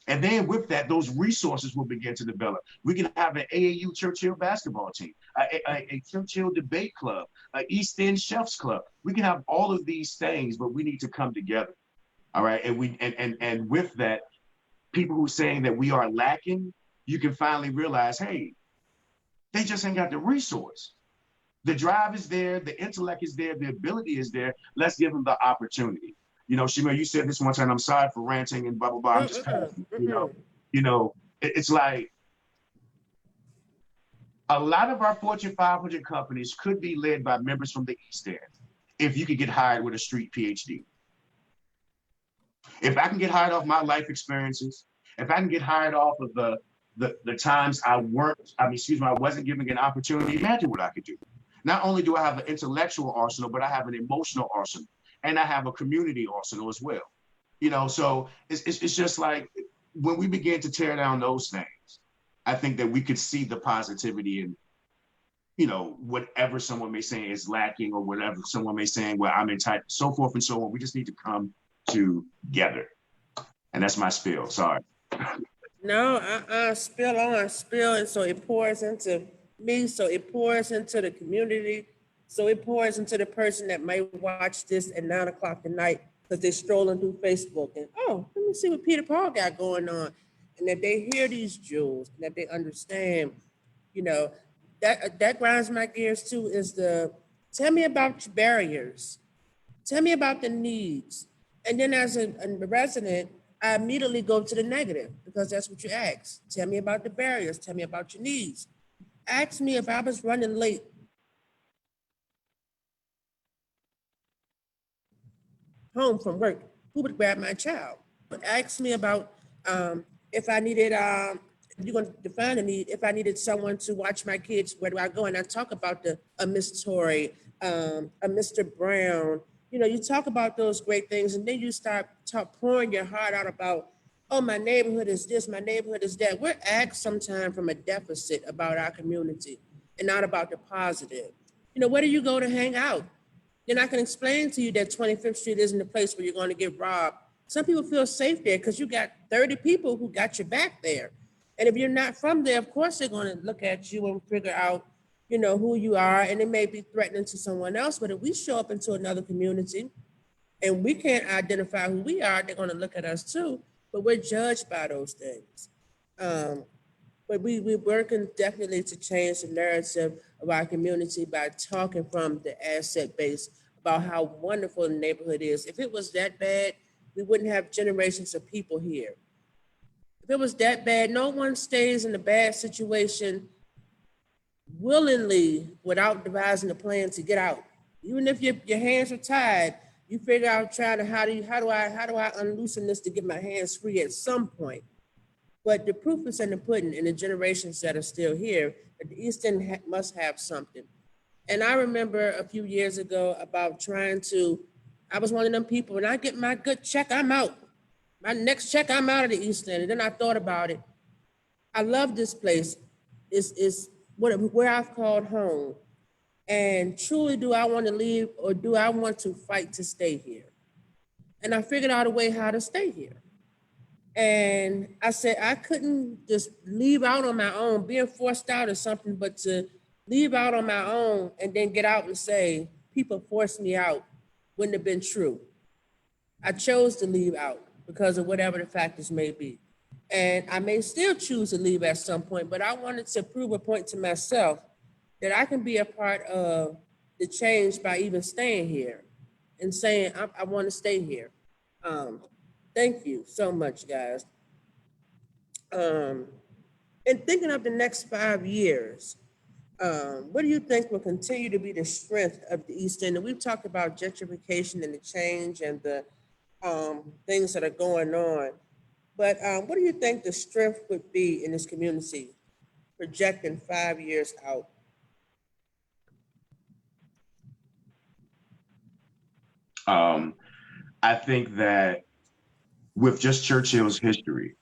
And then with that, those resources will begin to develop. We can have an AAU Churchill basketball team, a Churchill debate club, an East End Chefs Club. We can have all of these things, but we need to come together. All right. And with that, people who are saying that we are lacking, you can finally realize, hey, they just ain't got the resource. The drive is there, the intellect is there, the ability is there. Let's give them the opportunity. You know, Shima, you said this one time, I'm sorry for ranting and blah, blah, blah. I'm just it's like a lot of our Fortune 500 companies could be led by members from the East End if you could get hired with a street PhD. If I can get hired off my life experiences, if I can get hired off of the times I wasn't given an opportunity, imagine what I could do. Not only do I have an intellectual arsenal, but I have an emotional arsenal. And I have a community arsenal as well. You know, so it's just like when we begin to tear down those things, I think that we could see the positivity in, you know, whatever someone may say is lacking, or whatever someone may say, well, I'm entitled, so forth and so on. We just need to come together. And that's my spiel. Sorry. No, spill on, spill, and so it pours into me, so it pours into the community, so it pours into the person that might watch this at 9 o'clock at night because they're strolling through Facebook and, oh, let me see what Peter Paul got going on. And that they hear these jewels, and that they understand, you know, that grinds my gears too, is the tell me about your barriers. Tell me about the needs. And then as a resident, I immediately go to the negative because that's what you ask. Tell me about the barriers. Tell me about your needs. Ask me if I was running late home from work, who would grab my child? But ask me about if I needed, you're going to define a need, if I needed someone to watch my kids, where do I go? And I talk about a Miss Tory, a Mr. Brown. You know, you talk about those great things, and then you start pouring your heart out about, oh, my neighborhood is this, my neighborhood is that. We're asked sometimes from a deficit about our community and not about the positive. You know, where do you go to hang out? Then I can explain to you that 25th Street isn't the place where you're going to get robbed. Some people feel safe there because you got 30 people who got your back there. And if you're not from there, of course, they're going to look at you and figure out, you know, who you are. And it may be threatening to someone else. But if we show up into another community and we can't identify who we are, they're going to look at us too. But we're judged by those things. But we're working definitely to change the narrative of our community by talking from the asset base about how wonderful the neighborhood is. If it was that bad, we wouldn't have generations of people here. If it was that bad, no one stays in a bad situation willingly without devising a plan to get out. Even if your hands are tied, you figure out trying to how do I unloosen this to get my hands free at some point. But the proof is in the pudding, in the generations that are still here, that the East End must have something. And I remember a few years ago about I was one of them people, when I get my good check, I'm out. My next check, I'm out of the East End. And then I thought about it. I love this place. It's where I've called home. And truly, do I want to leave, or do I want to fight to stay here? And I figured out a way how to stay here. And I said, I couldn't just leave out on my own. Being forced out is something, but to leave out on my own and then get out and say, people forced me out, wouldn't have been true. I chose to leave out because of whatever the factors may be. And I may still choose to leave at some point, but I wanted to prove a point to myself that I can be a part of the change by even staying here and saying, I want to stay here. Thank you so much, guys. And thinking of the next 5 years, what do you think will continue to be the strength of the East End? And we've talked about gentrification and the change and the things that are going on. But what do you think the strength would be in this community projecting 5 years out? I think that with just Churchill's history,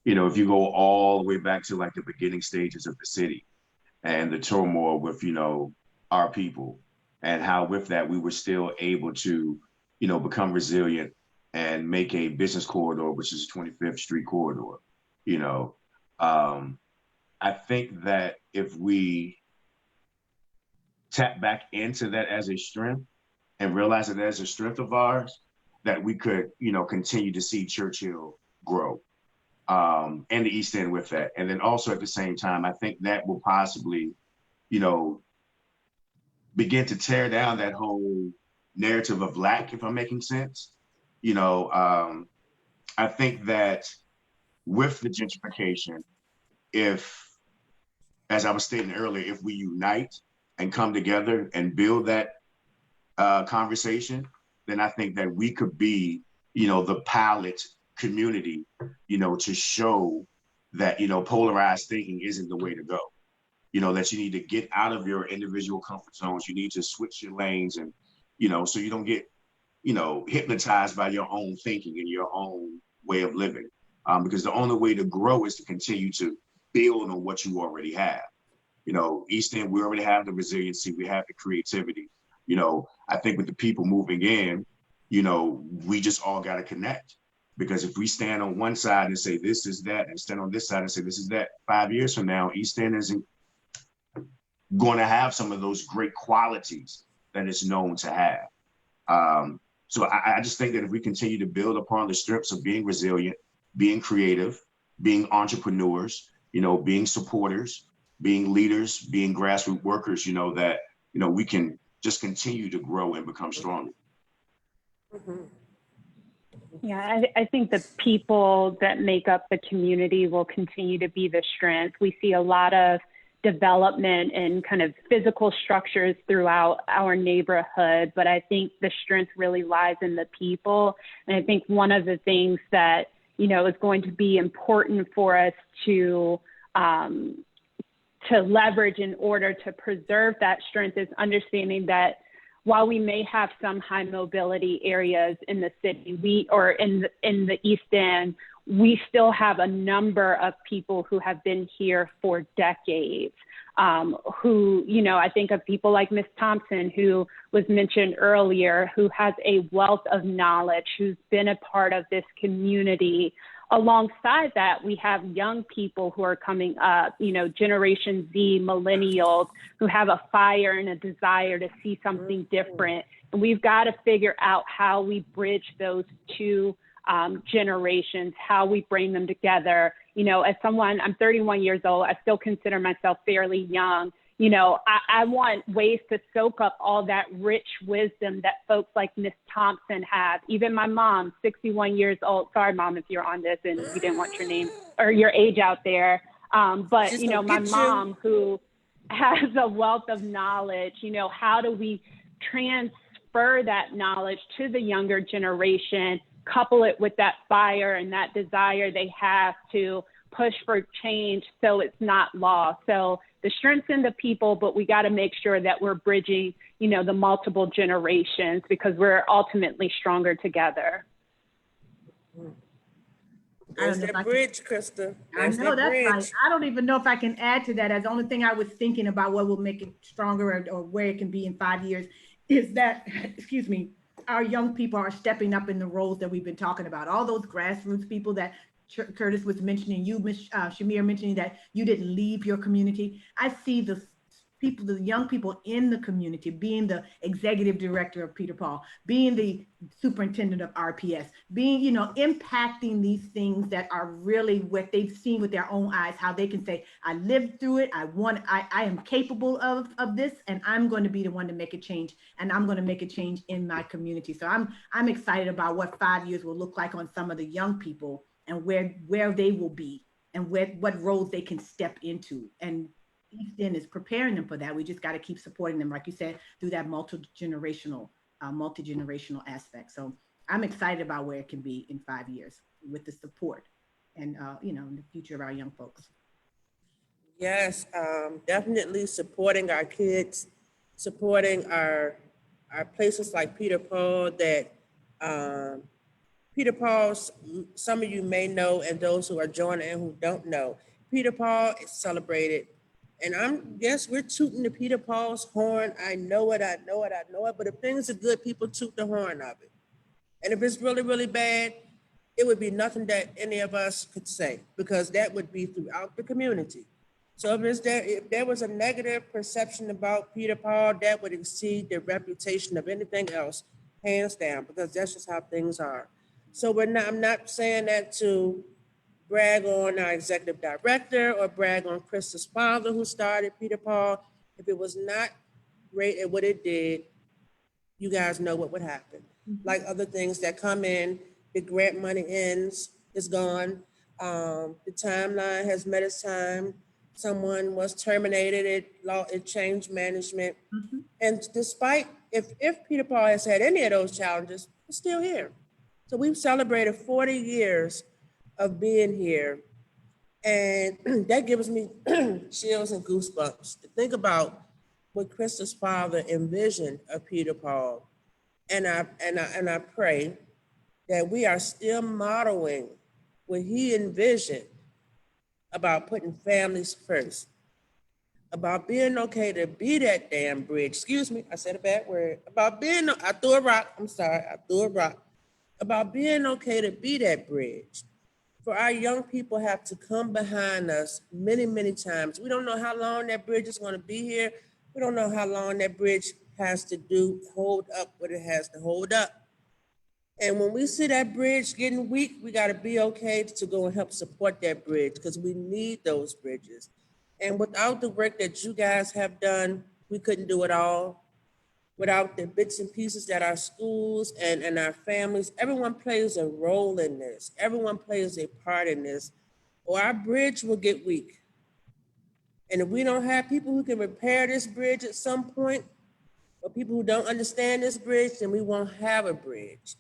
you know, if you go all the way back to like the beginning stages of the city and the turmoil with, you know, our people, and how with that we were still able to, you know, become resilient and make a business corridor, which is 25th Street corridor, you know. I think that if we tap back into that as a strength and realize that as a strength of ours, that we could, you know, continue to see Churchill grow, and the East End with that. And then also at the same time, I think that will possibly, you know, begin to tear down that whole narrative of Black, if I'm making sense. You know, I think that with the gentrification, if, as I was stating earlier, if we unite and come together and build that conversation, then I think that we could be, you know, the pilot community, you know, to show that, you know, polarized thinking isn't the way to go. You know, that you need to get out of your individual comfort zones. You need to switch your lanes and, you know, so you don't get, you know, hypnotized by your own thinking and your own way of living. Because the only way to grow is to continue to build on what you already have. You know, East End, we already have the resiliency, we have the creativity. You know, I think with the people moving in, you know, we just all got to connect. Because if we stand on one side and say this is that, and stand on this side and say this is that, 5 years from now, East End isn't going to have some of those great qualities that it's known to have. So I just think that if we continue to build upon the strengths of being resilient, being creative, being entrepreneurs, being supporters, being leaders, being grassroots workers, that, we can just continue to grow and become stronger. Yeah, I think the people that make up the community will continue to be the strength. We see a lot of development and kind of physical structures throughout our neighborhood, but I think the strength really lies in the people. And I think one of the things that, is going to be important for us to leverage in order to preserve that strength is understanding that while we may have some high mobility areas in the city, or in the East End, we still have a number of people who have been here for decades, who, I think of people like Ms. Thompson, who was mentioned earlier, who has a wealth of knowledge, who's been a part of this community. Alongside that, we have young people who are coming up, Generation Z, millennials, who have a fire and a desire to see something different. And we've got to figure out how we bridge those two generations, how we bring them together. As someone, I'm 31 years old, I still consider myself fairly young. I want ways to soak up all that rich wisdom that folks like Miss Thompson have. Even my mom, 61 years old. Sorry, Mom, if you're on this and you didn't want your name or your age out there. But, my mom who has a wealth of knowledge, how do we transfer that knowledge to the younger generation, couple it with that fire and that desire they have to push for change so it's not lost. So the strength's in the people, but we got to make sure that we're bridging, the multiple generations, because we're ultimately stronger together. There's that bridge, Krista. I know that's right. I don't even know if I can add to that. As the only thing I was thinking about what will make it stronger or where it can be in 5 years is that, excuse me, our young people are stepping up in the roles that we've been talking about. All those grassroots people that Curtis was mentioning, you, Ms. Shamir, mentioning that you didn't leave your community. I see the young people in the community being the executive director of Peter Paul, being the superintendent of RPS, being, impacting these things that are really what they've seen with their own eyes, how they can say, I lived through it. I am capable of this, and I'm going to be the one to make a change, and I'm going to make a change in my community. So I'm excited about what 5 years will look like on some of the young people and where they will be and what roles they can step into. And East End is preparing them for that. We just got to keep supporting them, like you said, through that multi-generational aspect. So I'm excited about where it can be in 5 years with the support and, the future of our young folks. Yes, definitely supporting our kids, supporting our places like Peter Paul that Peter Paul, some of you may know, and those who are joining and who don't know, Peter Paul is celebrated. And we're tooting the Peter Paul's horn. I know it. But if things are good, people toot the horn of it. And if it's really, really bad, it would be nothing that any of us could say, because that would be throughout the community. So if there was a negative perception about Peter Paul, that would exceed the reputation of anything else, hands down, because that's just how things are. So I'm not saying that to brag on our executive director or brag on Krista's father who started Peter Paul. If it was not great at what it did, you guys know what would happen. Like other things that come in, the grant money ends, it's gone. The timeline has met its time. Someone was terminated, it changed management. And despite, if Peter Paul has had any of those challenges, it's still here. So we've celebrated 40 years of being here. And that gives me chills and goosebumps to think about what Krista's father envisioned of Peter Paul. And I pray that we are still modeling what he envisioned about putting families first, about being okay to be that damn bridge. Excuse me, I said a bad word. About being, I threw a rock. I'm sorry, I threw a rock. about being okay to be that bridge. For our young people have to come behind us many, many times. We don't know how long that bridge is going to be here. We don't know how long that bridge has to hold up what it has to hold up. And when we see that bridge getting weak, we got to be okay to go and help support that bridge because we need those bridges. And without the work that you guys have done, we couldn't do it all. Without the bits and pieces that our schools and our families, everyone plays a role in this. Everyone plays a part in this, or our bridge will get weak. And if we don't have people who can repair this bridge at some point, or people who don't understand this bridge, then we won't have a bridge.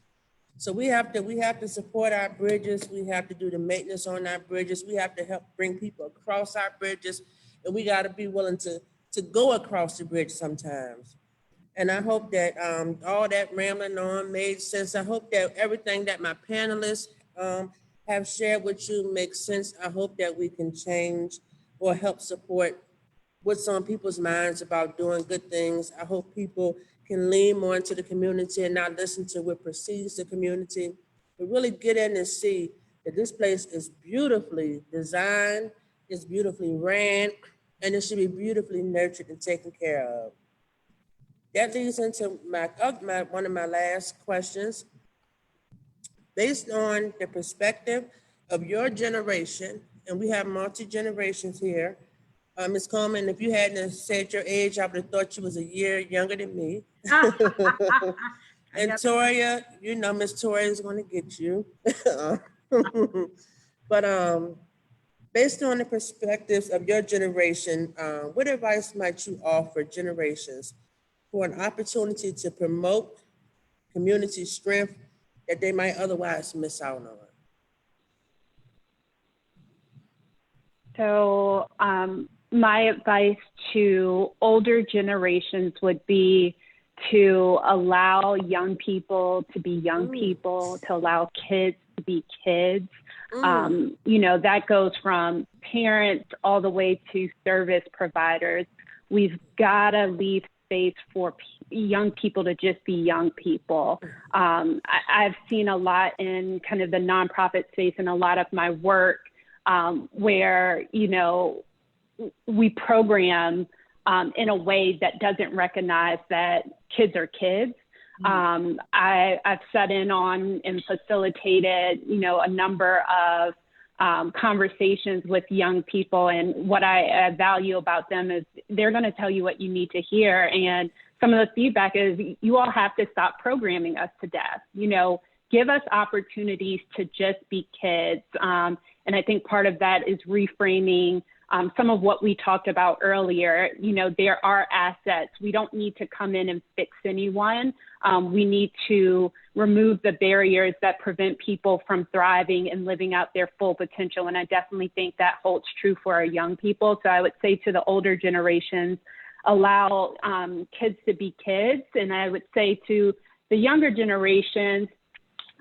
So we have to support our bridges. We have to do the maintenance on our bridges. We have to help bring people across our bridges, and we got to be willing to go across the bridge sometimes. And I hope that all that rambling on made sense. I hope that everything that my panelists have shared with you makes sense. I hope that we can change or help support what's on people's minds about doing good things. I hope people can lean more into the community and not listen to what precedes the community, but really get in and see that this place is beautifully designed, it's beautifully ran, and it should be beautifully nurtured and taken care of. That leads into one of my last questions. Based on the perspective of your generation, and we have multi-generations here, Ms. Coleman, if you hadn't said your age, I would have thought you was a year younger than me. And Toria, you know Miss Toria is going to get you. But based on the perspectives of your generation, what advice might you offer generations for an opportunity to promote community strength that they might otherwise miss out on? So my advice to older generations would be to allow young people to be young people, to allow kids to be kids. You know, that goes from parents all the way to service providers. We've got to leave space for young people to just be young people. I've seen a lot in kind of the nonprofit space and a lot of my work where, you know, we program in a way that doesn't recognize that kids are kids. I've sat in on and facilitated, you know, a number of conversations with young people, and what I value about them is they're going to tell you what you need to hear. And some of the feedback is you all have to stop programming us to death. You know, give us opportunities to just be kids. And I think part of that is reframing some of what we talked about earlier. You know, there are assets. We don't need to come in and fix anyone. We need to remove the barriers that prevent people from thriving and living out their full potential. And I definitely think that holds true for our young people. So I would say to the older generations, allow kids to be kids. And I would say to the younger generations,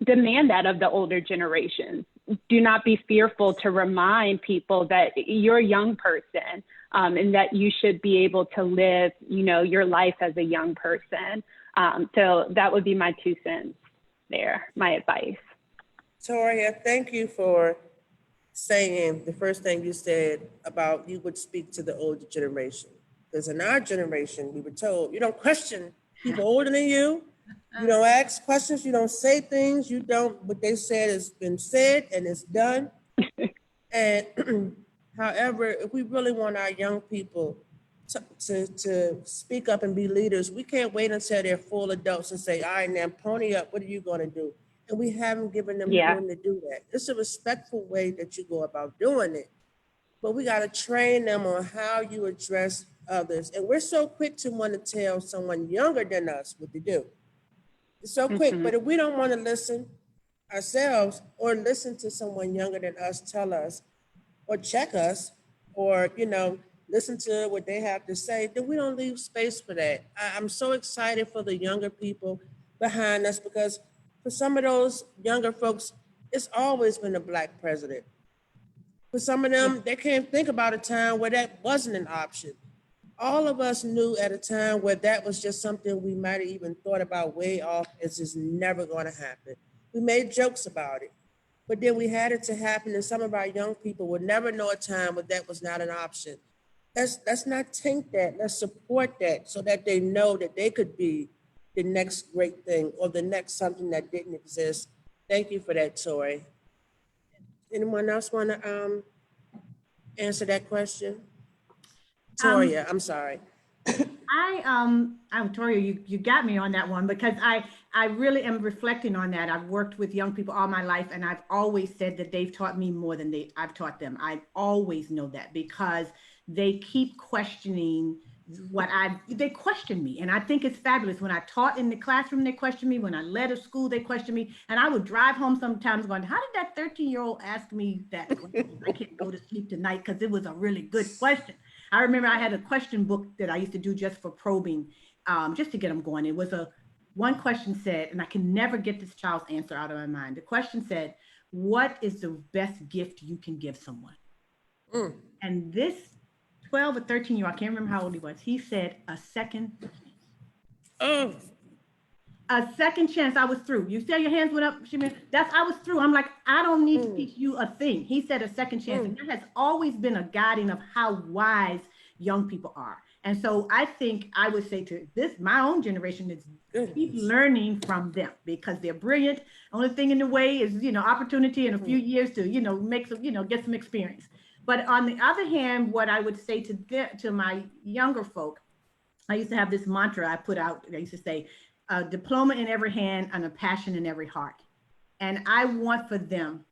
demand that of the older generations. Do not be fearful to remind people that you're a young person and that you should be able to live, you know, your life as a young person. So that would be my 2 cents there, my advice. Toria, thank you for saying the first thing you said about you would speak to the older generation. Because in our generation, we were told, you don't question people older than you. You don't ask questions, you don't say things, you don't, what they said has been said and it's done. And however, if we really want our young people to speak up and be leaders, we can't wait until they're full adults and say, all right, now pony up, what are you gonna do? And we haven't given them the room to do that. It's a respectful way that you go about doing it. But we gotta train them on how you address others. And we're so quick to want to tell someone younger than us what to do. It's so quick, but if we don't want to listen ourselves or listen to someone younger than us tell us or check us or, you know, listen to what they have to say, then we don't leave space for that. I'm so excited for the younger people behind us because for some of those younger folks, it's always been a Black president. For some of them, they can't think about a time where that wasn't an option. All of us knew at a time where that was just something we might have even thought about way off as just never going to happen. We made jokes about it. But then we had it to happen, and some of our young people would never know a time where that was not an option. Let's not taint that. Let's support that so that they know that they could be the next great thing or the next something that didn't exist. Thank you for that, Tori. Anyone else want to answer that question? Um, Toria, I'm sorry. Toria, you got me on that one because I really am reflecting on that. I've worked with young people all my life, and I've always said that they've taught me more than I've taught them. I always know that because they keep questioning they question me. And I think it's fabulous. When I taught in the classroom, they questioned me. When I led a school, they questioned me. And I would drive home sometimes going, how did that 13-year-old ask me that question? I can't go to sleep tonight because it was a really good question. I remember I had a question book that I used to do just for probing, just to get them going. It was one question said, and I can never get this child's answer out of my mind. The question said, what is the best gift you can give someone? Mm. And this 12 or 13-year-old, I can't remember how old he was, he said a second chance. Oh. A second chance. I was through. You said your hands went up. I was through. I'm like, I don't need to teach you a thing. He said a second chance. And that has always been a guiding of how wise young people are. And so I think I would say to my own generation is keep learning from them because they're brilliant. Only thing in the way is, opportunity in a few years to, make some, get some experience. But on the other hand, what I would say to my younger folk, I used to have this mantra I put out. I used to say, a diploma in every hand and a passion in every heart. And I want for them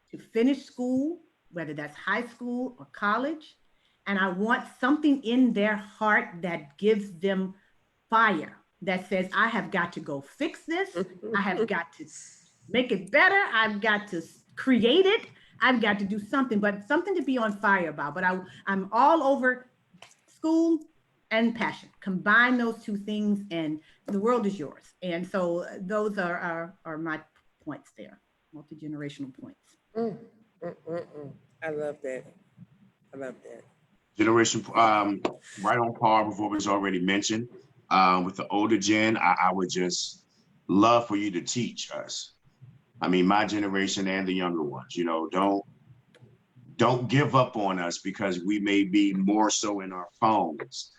to finish school, whether that's high school or college. And I want something in their heart that gives them fire, that says, I have got to go fix this. I have got to make it better. I've got to create it. I've got to do something, but something to be on fire about. But I'm all over school and passion. Combine those two things and the world is yours. And so those are my points there, multi-generational points. I love that. I love that. Generation, right on par with what was already mentioned. With the older gen, I would just love for you to teach us. I mean, my generation and the younger ones, don't give up on us because we may be more so in our phones,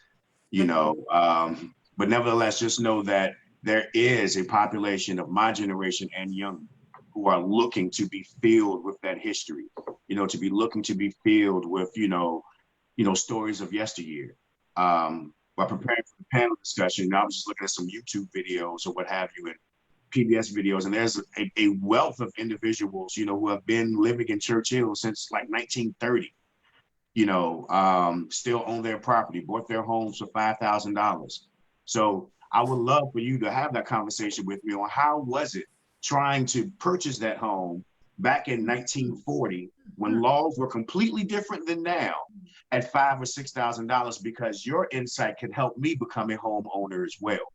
but nevertheless, just know that there is a population of my generation and younger who are looking to be filled with that history, to be looking to be filled with, stories of yesteryear. While preparing for the panel discussion, I was just looking at some YouTube videos or what have you, and PBS videos, and there's a wealth of individuals, who have been living in Churchill since like 1930, still own their property, bought their homes for $5,000. So I would love for you to have that conversation with me on how was it trying to purchase that home back in 1940 when laws were completely different than now at $5,000 or $6,000, because your insight can help me become a homeowner as well.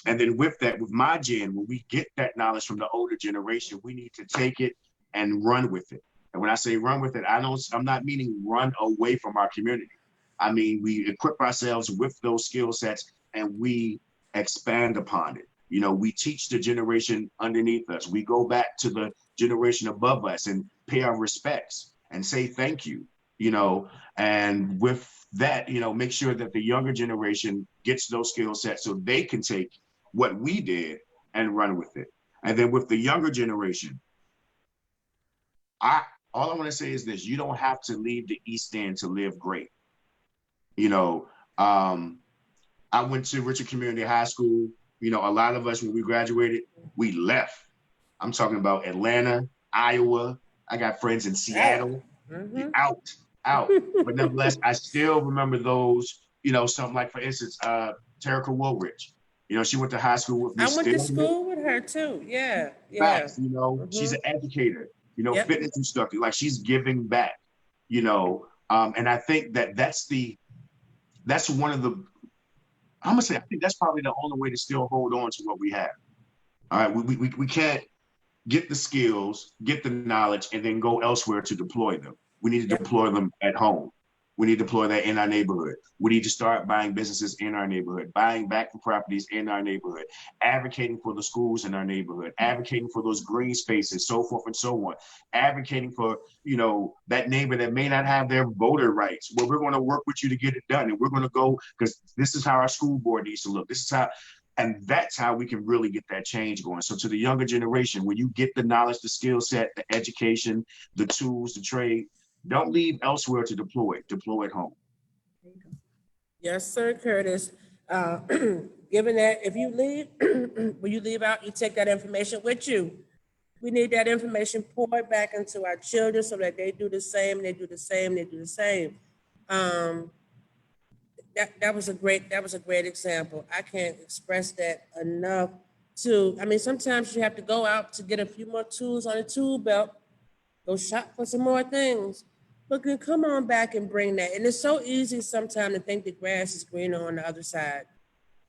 And then with that, with my gen, when we get that knowledge from the older generation, we need to take it and run with it. And when I say run with it, I'm not meaning run away from our community. I mean, we equip ourselves with those skill sets and we expand upon it. We teach the generation underneath us. We go back to the generation above us and pay our respects and say thank you, and with that, make sure that the younger generation gets those skill sets so they can take what we did and run with it. And then with the younger generation, all I want to say is this: you don't have to leave the East End to live great. I went to Richard Community High School. A lot of us, when we graduated, we left. I'm talking about Atlanta, Iowa. I got friends in Seattle. Out. But nevertheless, I still remember those, something like, for instance, Terica Woolridge. She went to high school with me. I went to school with her too. Yeah. Facts, she's an educator, fitness instructor. Like, she's giving back, and I think that's one of the, I'm gonna say, I think that's probably the only way to still hold on to what we have. All right, we can't get the skills, get the knowledge, and then go elsewhere to deploy them. We need to deploy them at home. We need to deploy that in our neighborhood. We need to start buying businesses in our neighborhood, buying back the properties in our neighborhood, advocating for the schools in our neighborhood, advocating for those green spaces, so forth and so on, advocating for, that neighbor that may not have their voter rights. Well, we're going to work with you to get it done. And we're going to go, because this is how our school board needs to look. This is how, and that's how we can really get that change going. So to the younger generation, when you get the knowledge, the skill set, the education, the tools, the trade, don't leave elsewhere to deploy it home. Yes, sir, Curtis. Uh, Given that, if you leave, when you leave out, you take that information with you. We need that information poured back into our children so that they do the same, they do the same, they do the same. That was a great example. I can't express that enough. Sometimes you have to go out to get a few more tools on the tool belt, go shop for some more things. But then come on back and bring that. And it's so easy sometimes to think the grass is greener on the other side.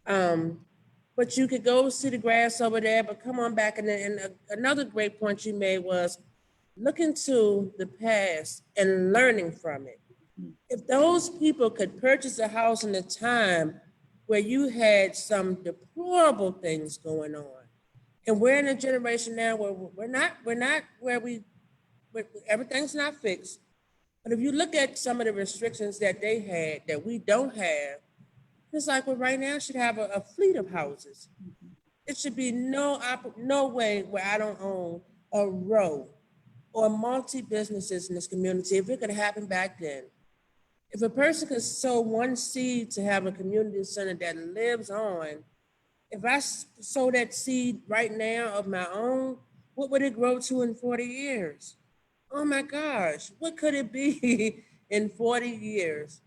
But you could go see the grass over there, but come on back. And another great point you made was looking to the past and learning from it. If those people could purchase a house in a time where you had some deplorable things going on, and we're in a generation now where we're not where everything's not fixed. But if you look at some of the restrictions that they had that we don't have, it's like, well, right now should have a fleet of houses. It should be no way where I don't own a row or multi businesses in this community. If it could happen back then, if a person could sow one seed to have a community center that lives on, if I sow that seed right now of my own, what would it grow to in 40 years? Oh my gosh, what could it be in 40 years?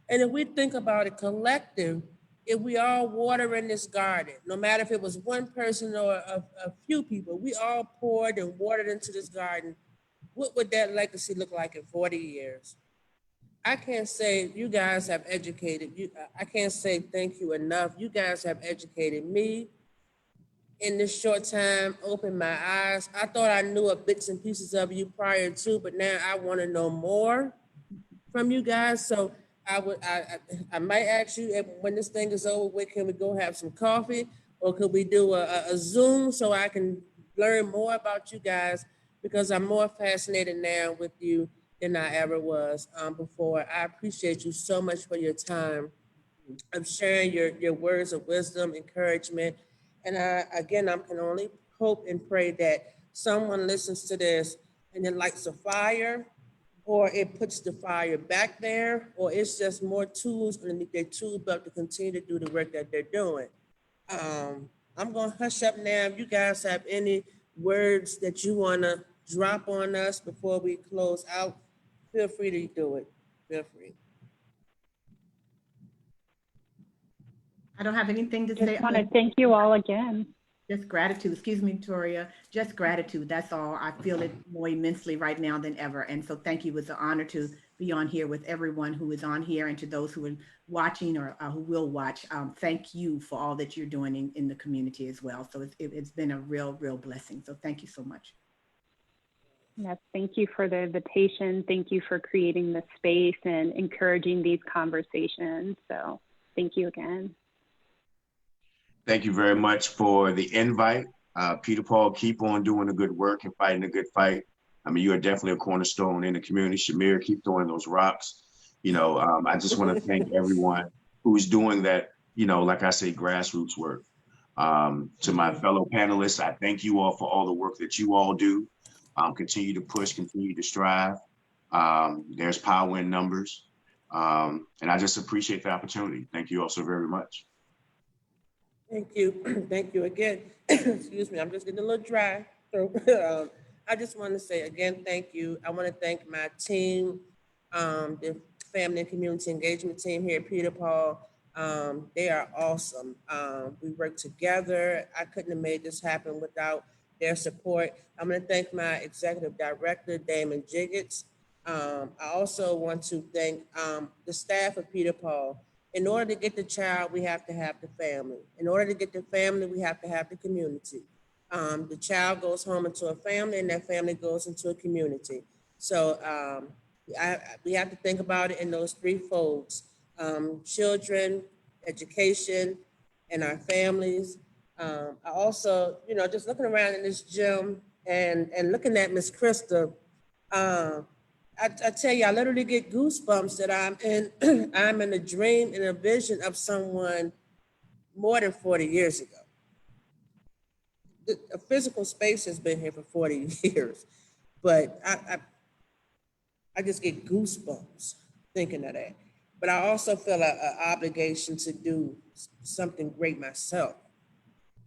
And if we think about it collective, if we all water in this garden, no matter if it was one person or a few people, we all poured and watered into this garden, what would that legacy look like in 40 years? I can't say you guys have educated you. I can't say thank you enough. You guys have educated me in this short time, opened my eyes. I thought I knew a bits and pieces of you prior to, but now I want to know more from you guys. So I might ask you when this thing is over with, can we go have some coffee, or could we do a Zoom so I can learn more about you guys, because I'm more fascinated now with you than I ever was before. I appreciate you so much for your time. I'm sharing your words of wisdom, encouragement. And I can only hope and pray that someone listens to this and it lights a fire, or it puts the fire back there, or it's just more tools underneath their tool belt to continue to do the work that they're doing. I'm going to hush up now. If you guys have any words that you want to drop on us before we close out, feel free to do it. Feel free. I don't have anything to I say. just want to thank you all again. Just gratitude. Excuse me, Toria. Just gratitude. That's all. I feel it more immensely right now than ever. And so thank you. It's an honor to be on here with everyone who is on here, and to those who are watching or who will watch. Thank you for all that you're doing in the community as well. So it's been a real blessing. So thank you so much. Yes, thank you for the invitation. Thank you for creating the space and encouraging these conversations. So thank you again. Thank you very much for the invite. Peter Paul, keep on doing the good work and fighting a good fight. I mean, you are definitely a cornerstone in the community. Shamir, keep throwing those rocks. I just want to thank everyone who's doing that, like I say, grassroots work. To my fellow panelists, I thank you all for all the work that you all do. Continue to push, continue to strive. There's power in numbers. And I just appreciate the opportunity. Thank you all so very much. Thank you. Thank you again. Excuse me, I'm just getting a little dry. So I just want to say again, thank you. I want to thank my team, the family and community engagement team here at Peter Paul. They are awesome. We work together. I couldn't have made this happen without their support. I'm going to thank my executive director, Damon Jiggets. I also want to thank the staff of Peter Paul. In order to get the child, we have to have the family. In order to get the family, we have to have the community. The child goes home into a family, and that family goes into a community. So We have to think about it in those three folds: children, education, and our families. I also, just looking around in this gym and looking at Miss Krista, I tell you, I literally get goosebumps that I'm in, I'm in a dream and a vision of someone more than 40 years ago. A physical space has been here for 40 years, but I just get goosebumps thinking of that. But I also feel a obligation to do something great myself.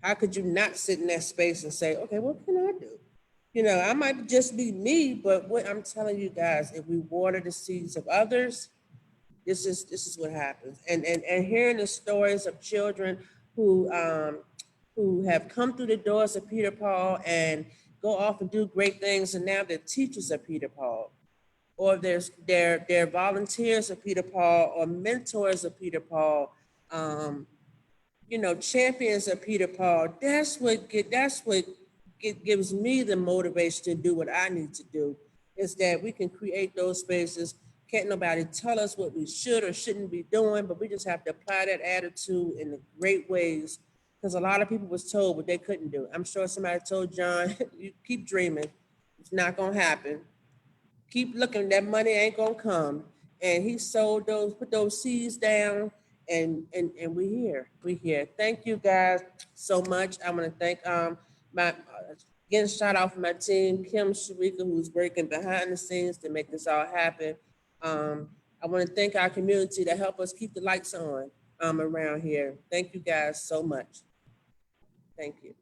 How could you not sit in that space and say, okay, what can I do? I might just be me, but what I'm telling you guys, if we water the seeds of others, this is what happens. And hearing the stories of children who have come through the doors of Peter Paul and go off and do great things, and now they're teachers of Peter Paul, or they're volunteers of Peter Paul, or mentors of Peter Paul, champions of Peter Paul. That's what gives me the motivation to do what I need to do, is that we can create those spaces. Can't nobody tell us what we should or shouldn't be doing, but we just have to apply that attitude in the great ways, because a lot of people was told what they couldn't do. I'm sure somebody told John, you keep dreaming, it's not gonna happen. Keep looking, that money ain't gonna come. And he put those seeds down, and we here. Thank you guys so much. I want to thank my again, shout out for my team, Kim Sharika, who's working behind the scenes to make this all happen. I want to thank our community to help us keep the lights on around here. Thank you guys so much. Thank you.